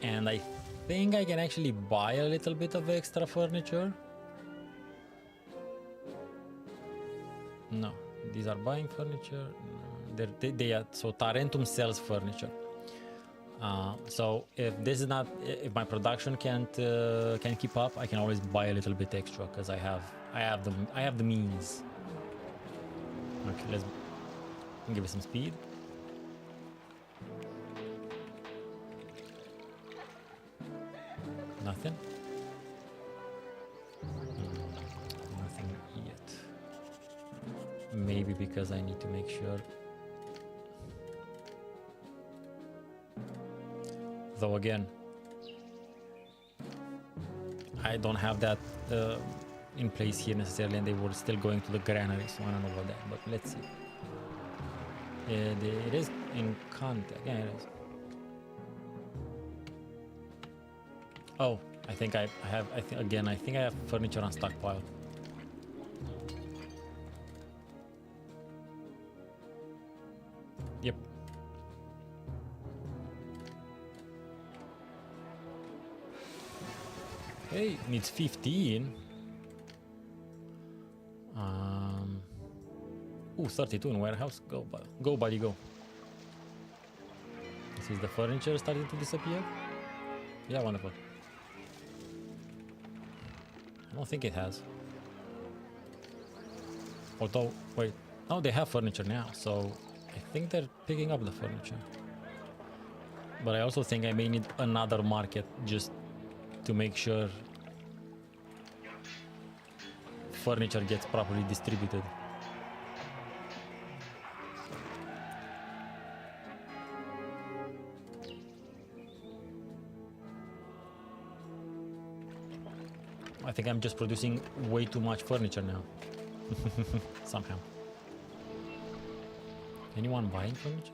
And I think I can actually buy a little bit of extra furniture. No, these are buying furniture. They are, so Tarentum sells furniture. So if this is not, if my production can't keep up, I can always buy a little bit extra because I have the means. Okay, let's give it some speed. Nothing. Nothing yet. Maybe because I need to make sure. Though again, I don't have that in place here necessarily, and they were still going to the granary, so I don't know about that. But let's see. It is in contact. Yeah, it is. Oh, I think I have. I think I have furniture on stockpile. Yep. Hey, needs 15. Ooh, 32 in warehouse. Go, buddy, go. This is the furniture starting to disappear. Yeah, wonderful. don't think it has. Although, wait, oh, they have furniture now, so I think they're picking up the furniture. But I also think I may need another market just to make sure furniture gets properly distributed. I think I'm just producing way too much furniture now. Somehow. Anyone buying furniture?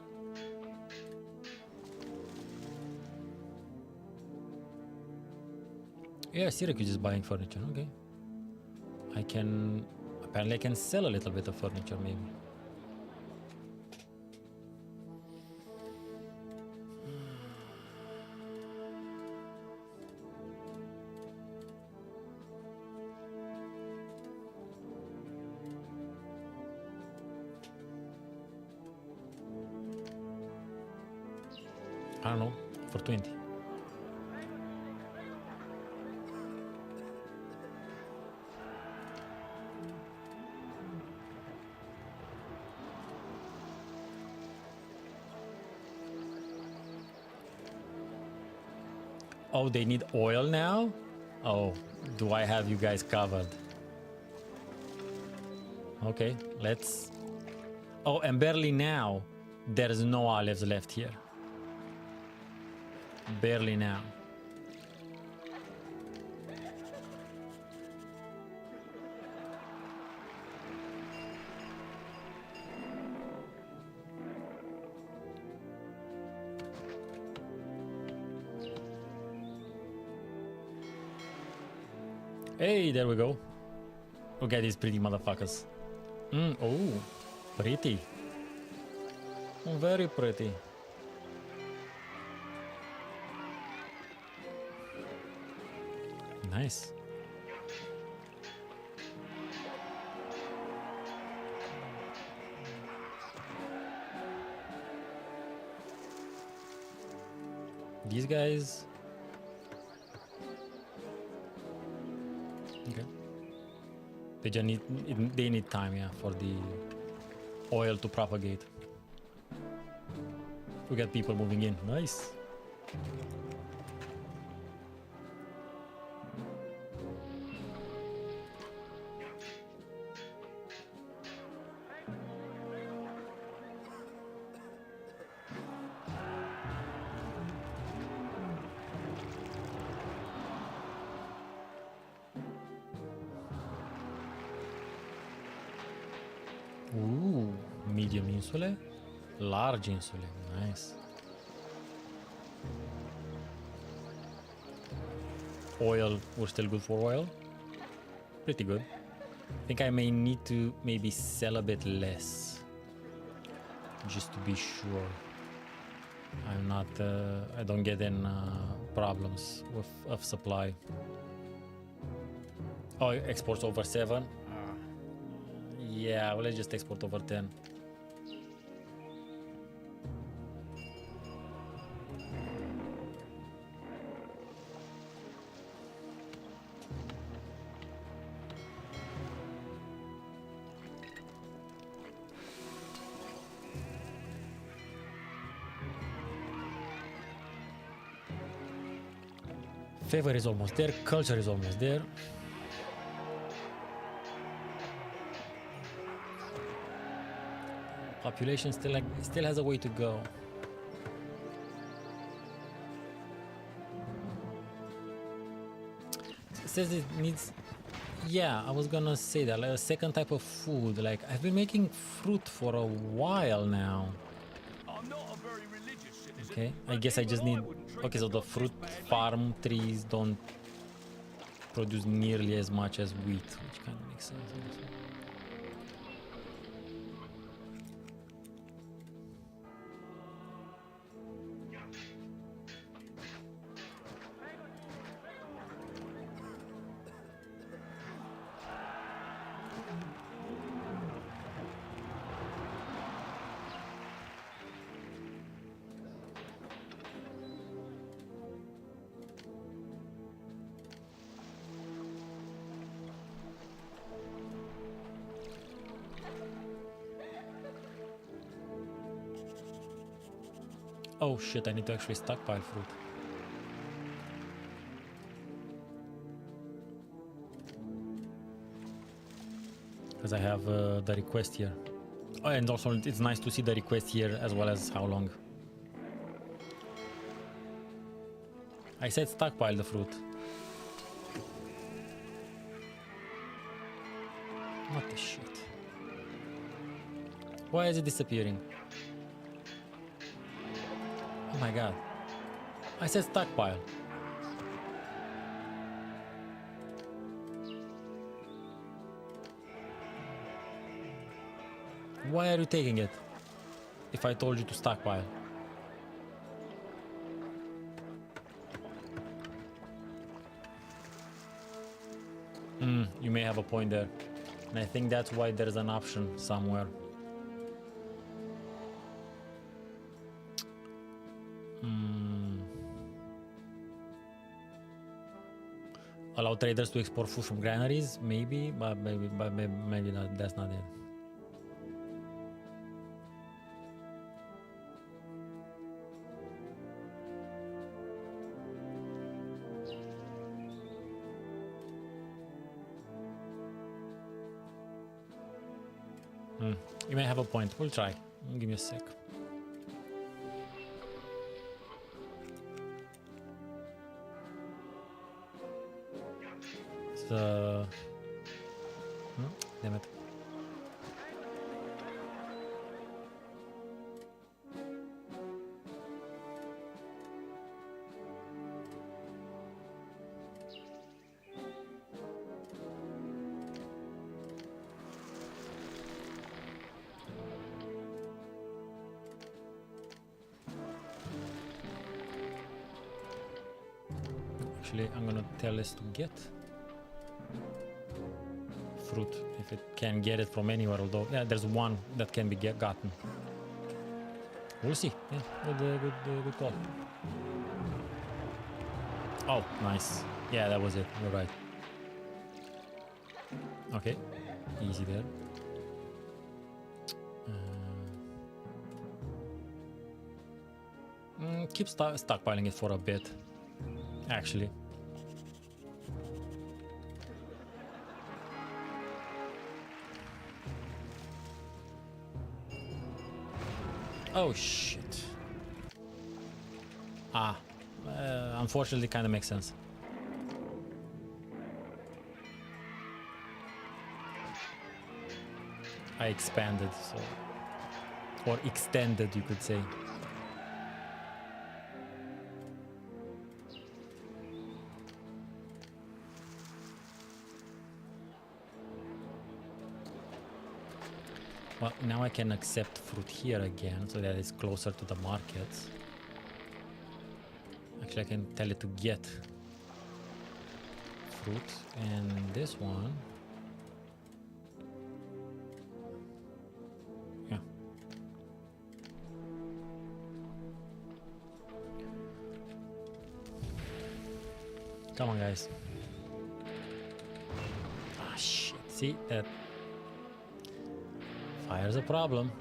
Yeah, Syracuse is buying furniture. Okay. Apparently I can sell a little bit of furniture maybe. I don't know, for 20. Oh, they need oil now? Oh, do I have you guys covered? Okay, let's... Oh, and barely now, there's no olives left here. Barely now. Hey, there we go. Look at these pretty motherfuckers. Oh, pretty. Oh, very pretty. Nice. These guys. Okay. They just need time, yeah, for the oil to propagate. We got people moving in. Nice. Ooh, medium insule, large insule, nice. Oil, we're still good for oil. Pretty good. I think I may need to maybe sell a bit less, just to be sure I'm not, I don't get in problems of supply. Oh, exports over 7. Yeah, well, let's just export over 10. Favor is almost there, culture is almost there. Population still has a way to go. It says it needs, yeah, I was gonna say that, like a second type of food. Like I've been making fruit for a while now. I'm not a very religious citizen. Okay, I guess I just need, okay, so the fruit farm trees don't produce nearly as much as wheat, which kind of makes sense also. Oh shit, I need to actually stockpile fruit. Because I have the request here. Oh, and also it's nice to see the request here as well as how long. I said stockpile the fruit. What the shit? Why is it disappearing? Oh my god. I said stockpile. Why are you taking it? If I told you to stockpile. You may have a point there. And I think that's why there's an option somewhere. Allow traders to export food from granaries, maybe, but maybe not, that's not it. You may have a point. We'll try. Give me a sec. So, damn it. Actually, I'm gonna tell this to get fruit if it can get it from anywhere, although yeah, there's one that can be gotten. We'll see. Yeah, good call. Oh, nice. Yeah, that was it. You're right. Okay, easy there. Keep stockpiling it for a bit. Actually. Oh shit. Unfortunately, kind of makes sense. I expanded, so, or extended, you could say. Well, now I can accept fruit here again, so that it's closer to the markets. Actually, I can tell it to get fruit, and this one. Yeah. Come on, guys. Ah, shit. See that? Fire's a problem.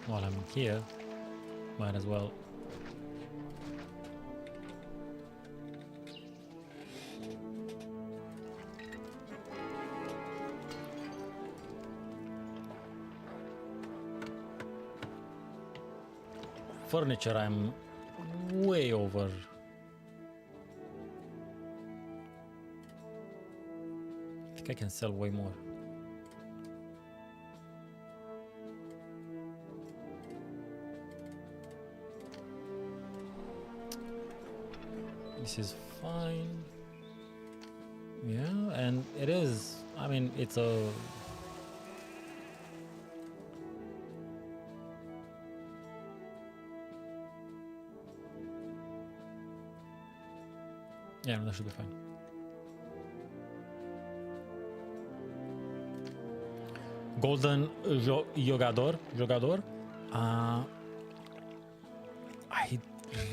While I'm here, might as well. Furniture, I'm way over. I think I can sell way more. This is fine. Yeah, and it is. I mean, it's a. Yeah, that should be fine. Golden jogador. I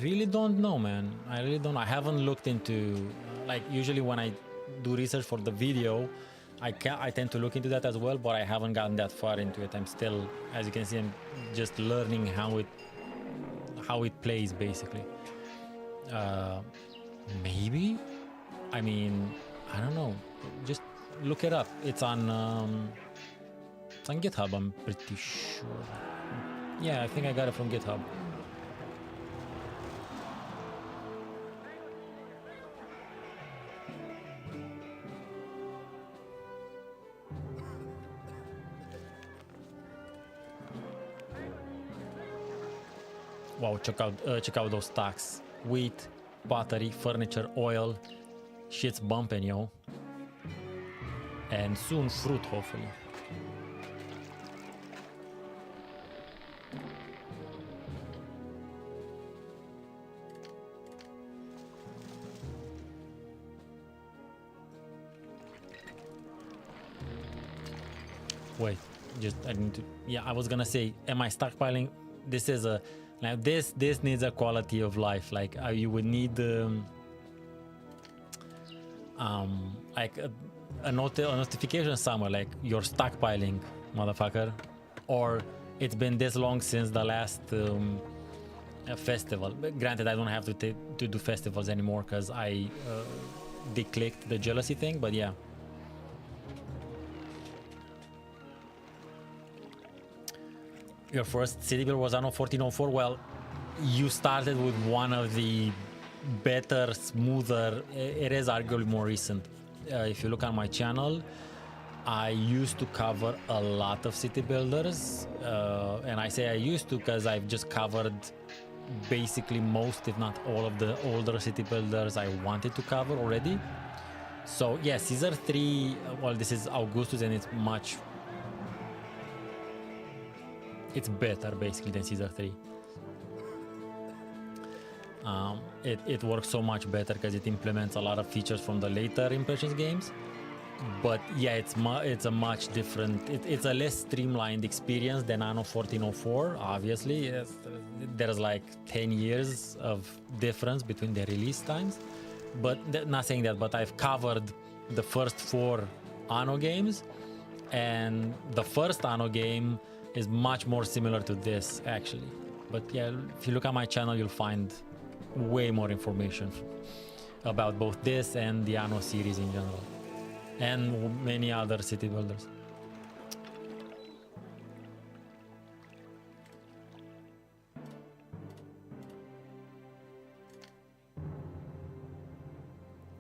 really don't know, man. I really don't know. I haven't looked into like usually when I do research for the video, I tend to look into that as well, but I haven't gotten that far into it. I'm still, as you can see, I'm just learning how it plays basically. Maybe, I mean, I don't know. Just look it up. It's on GitHub. I'm pretty sure. Yeah, I think I got it from GitHub. Wow, check out those stocks. Wheat, pottery, furniture, oil. Shit's bumping, yo. And soon fruit, hopefully. Wait, just I need to. Yeah, I was gonna say, am I stockpiling? This is a now this needs a quality of life. Like you would need like a notification somewhere, like you're stockpiling, motherfucker, or it's been this long since the last festival. But granted, I don't have to do festivals anymore because I declicked the jealousy thing. But yeah. Your first city build was Anno 1404. Well, you started with one of the better, smoother. It is arguably more recent. If you look on my channel, I used to cover a lot of city builders, and I say I used to because I've just covered basically most, if not all, of the older city builders I wanted to cover already. So yeah, Caesar 3. Well, this is Augustus, and it's much. It's better basically than Caesar 3. It works so much better because it implements a lot of features from the later Impressions games. But yeah, it's a much different. It's a less streamlined experience than Anno 1404. Obviously, there's like 10 years of difference between the release times. But not saying that. But I've covered the first 4 Anno games, and the first Anno game is much more similar to this actually. But yeah, if you look at my channel, you'll find way more information about both this and the Anno series in general, and many other city builders.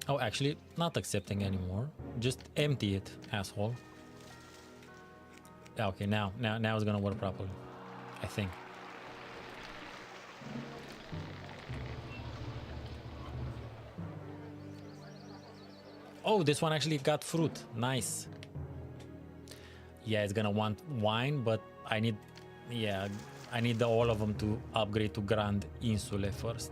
Oh, actually, not accepting anymore. Just empty it, asshole. Okay, now it's gonna work properly, I think. Oh, this one actually got fruit. Nice. Yeah, it's gonna want wine, but I need all of them to upgrade to Grand Insule first.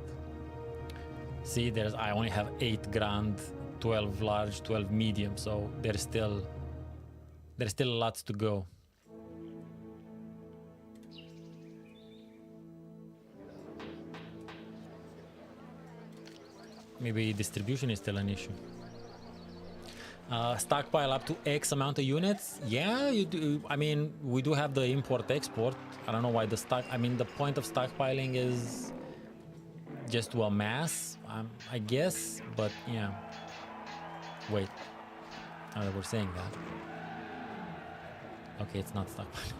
See, I only have 8 grand, 12 large, 12 medium, so there's still lots to go. Maybe distribution is still an issue. Stockpile up to X amount of units. Yeah, you do. I mean, we do have the import-export. I don't know why I mean, the point of stockpiling is just to amass, I guess. But yeah. Wait. Now that we're saying that. Okay, it's not stockpiling.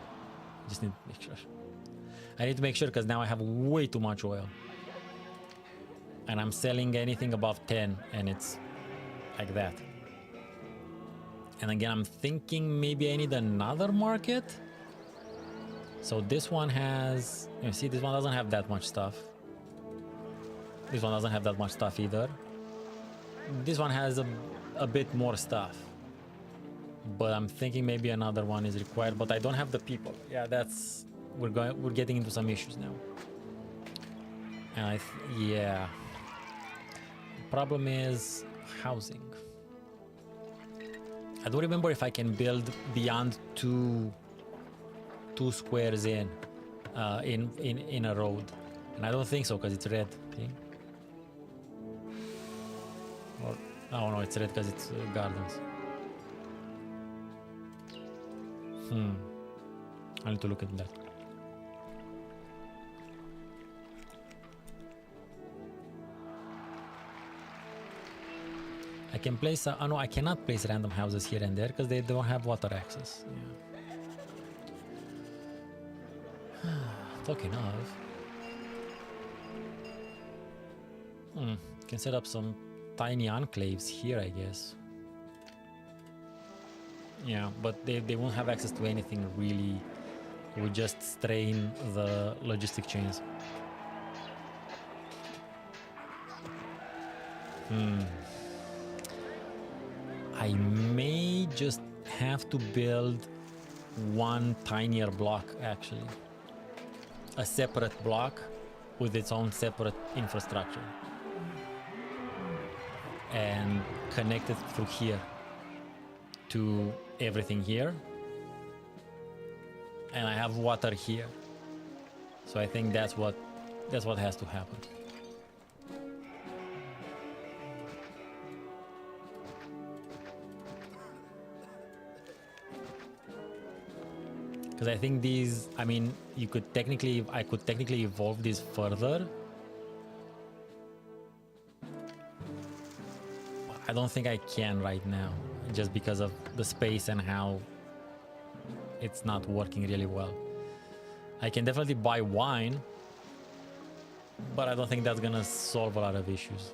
Just need to make sure. I need to make sure because now I have way too much oil. And I'm selling anything above 10, and it's like that. And again, I'm thinking maybe I need another market. So this one has, you see, this one doesn't have that much stuff. This one doesn't have that much stuff either. This one has a bit more stuff. But I'm thinking maybe another one is required, but I don't have the people. Yeah, we're getting into some issues now. And yeah. Problem is housing. I don't remember if I can build beyond two squares in. in a road, and I don't think so because it's red. See? Or oh no, it's red because it's gardens. I need to look at that. I can place. Oh no, I cannot place random houses here and there because they don't have water access. Yeah. Talking of, can set up some tiny enclaves here, I guess. Yeah, but they won't have access to anything really. It would just strain the logistic chains. I may just have to build one tinier block, actually. A separate block with its own separate infrastructure. And connect it through here to everything here. And I have water here. So I think that's what has to happen. Because I think these, I mean, I could technically evolve these further. I don't think I can right now, just because of the space and how it's not working really well. I can definitely buy wine, but I don't think that's gonna solve a lot of issues.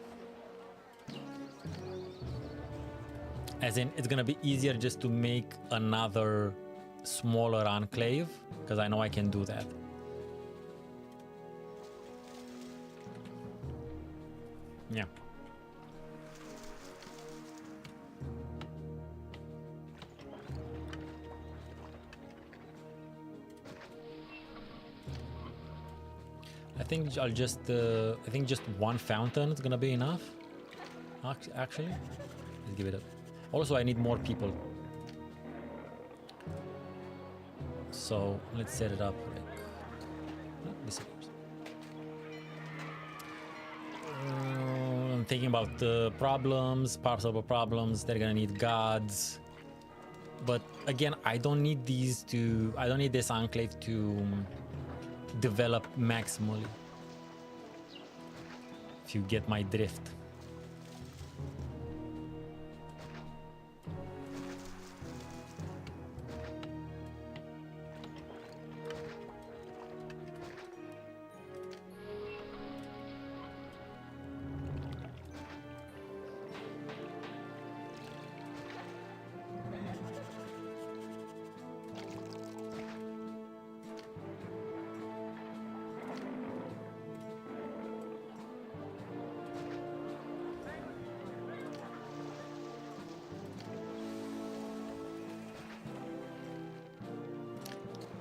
As in, it's gonna be easier just to make another smaller enclave, because I know I can do that. Yeah. I think I'll just I think just one fountain is gonna be enough. Actually, let's give it up. Also, I need more people. So let's set it up like disappears. I'm thinking about the problems, possible problems. They're gonna need gods, but again, I don't need these to. I don't need this enclave to develop maximally. If you get my drift.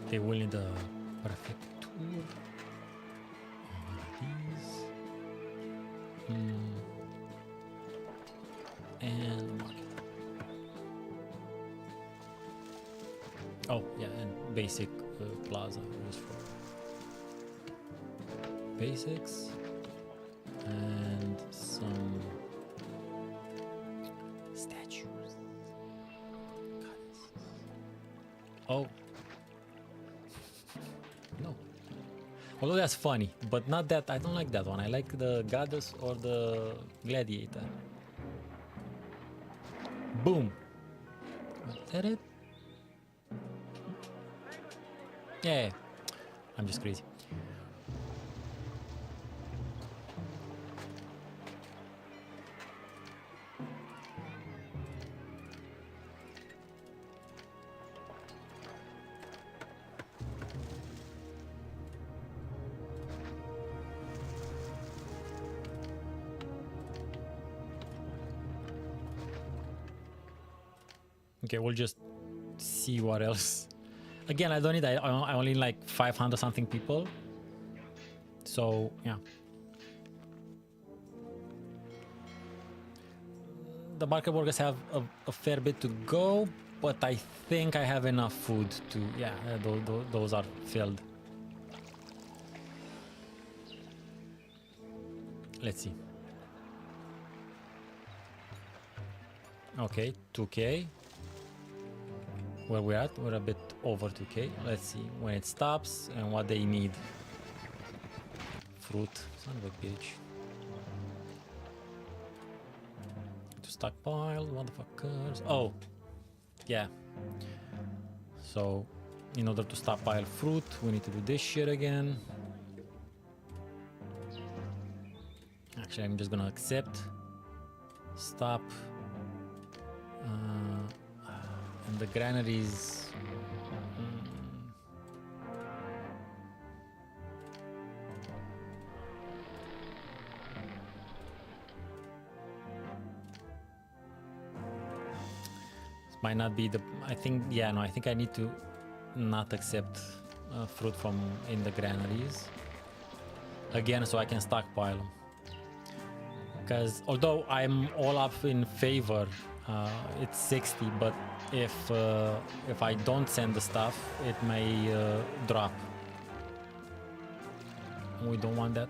They will need a prefecture. All of these. And market. Oh, yeah, and basic plaza just for basics. And some statues. Oh. No. Although that's funny, but not that. I don't like that one. I like the goddess or the gladiator. Boom. Is that it? Yeah. I'm just crazy. Okay, we'll just see what else. Again, I don't need. I only need like 500 something people. So yeah. The market workers have a fair bit to go, but I think I have enough food to. Yeah, those are filled. Let's see. Okay, 2k. Where we're at, we're a bit over 2k. Let's see when it stops and what they need. Fruit, son of a bitch. To stockpile, motherfuckers. Oh, yeah. So, in order to stockpile fruit, we need to do this shit again. Actually, I'm just gonna accept. Stop. And the granaries. This might not be the. I think, yeah, no, I think I need to not accept fruit from in the granaries again, so I can stockpile them. Because although I'm all up in favor, it's 60, but if I don't send the stuff, it may drop. We don't want that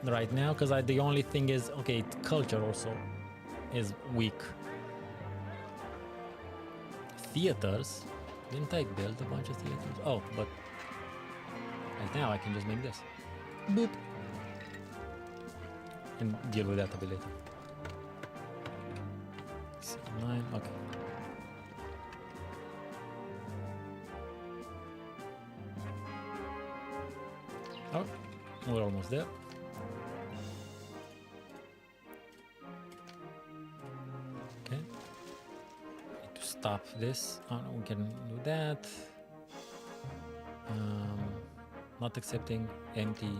right now, because the only thing is, okay, culture also is weak. Theaters, didn't I build a bunch of theaters? Oh, but right now I can just make this. Boop. And deal with that a bit later. 9, okay. Oh, we're almost there. Okay. Need to stop this. Oh no, we can do that. Not accepting, empty.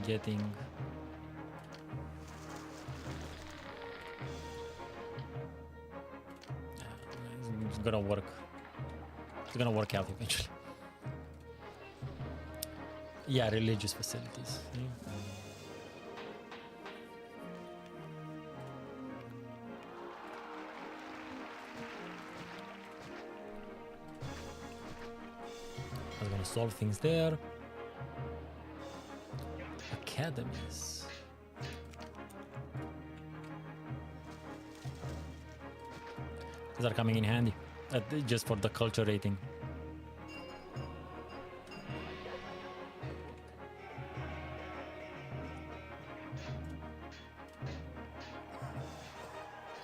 Getting. It's gonna work. It's gonna work out eventually. Yeah, religious facilities. Yeah. I'm gonna solve things there. Academies. These are coming in handy, just for the culture rating.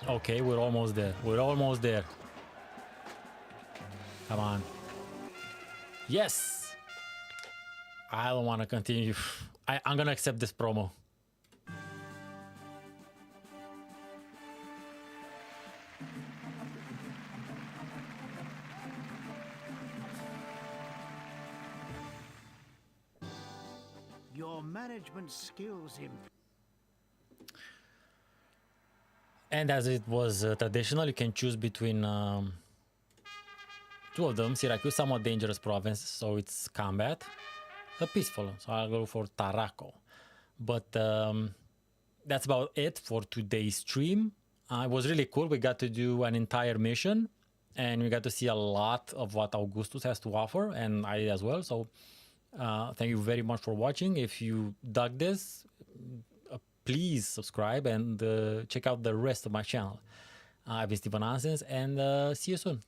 Okay, we're almost there. We're almost there. Come on. Yes! I don't want to continue. I'm gonna accept this promo. Your management skills And as it was traditional, you can choose between two of them. Syracuse, somewhat dangerous province, so it's combat. A peaceful, so I'll go for Tarraco. But that's about it for today's stream. It was really cool. We got to do an entire mission, and we got to see a lot of what Augustus has to offer, and I as well. So thank you very much for watching. If you dug this, please subscribe and check out the rest of my channel. I've been Steven Ansens, and see you soon.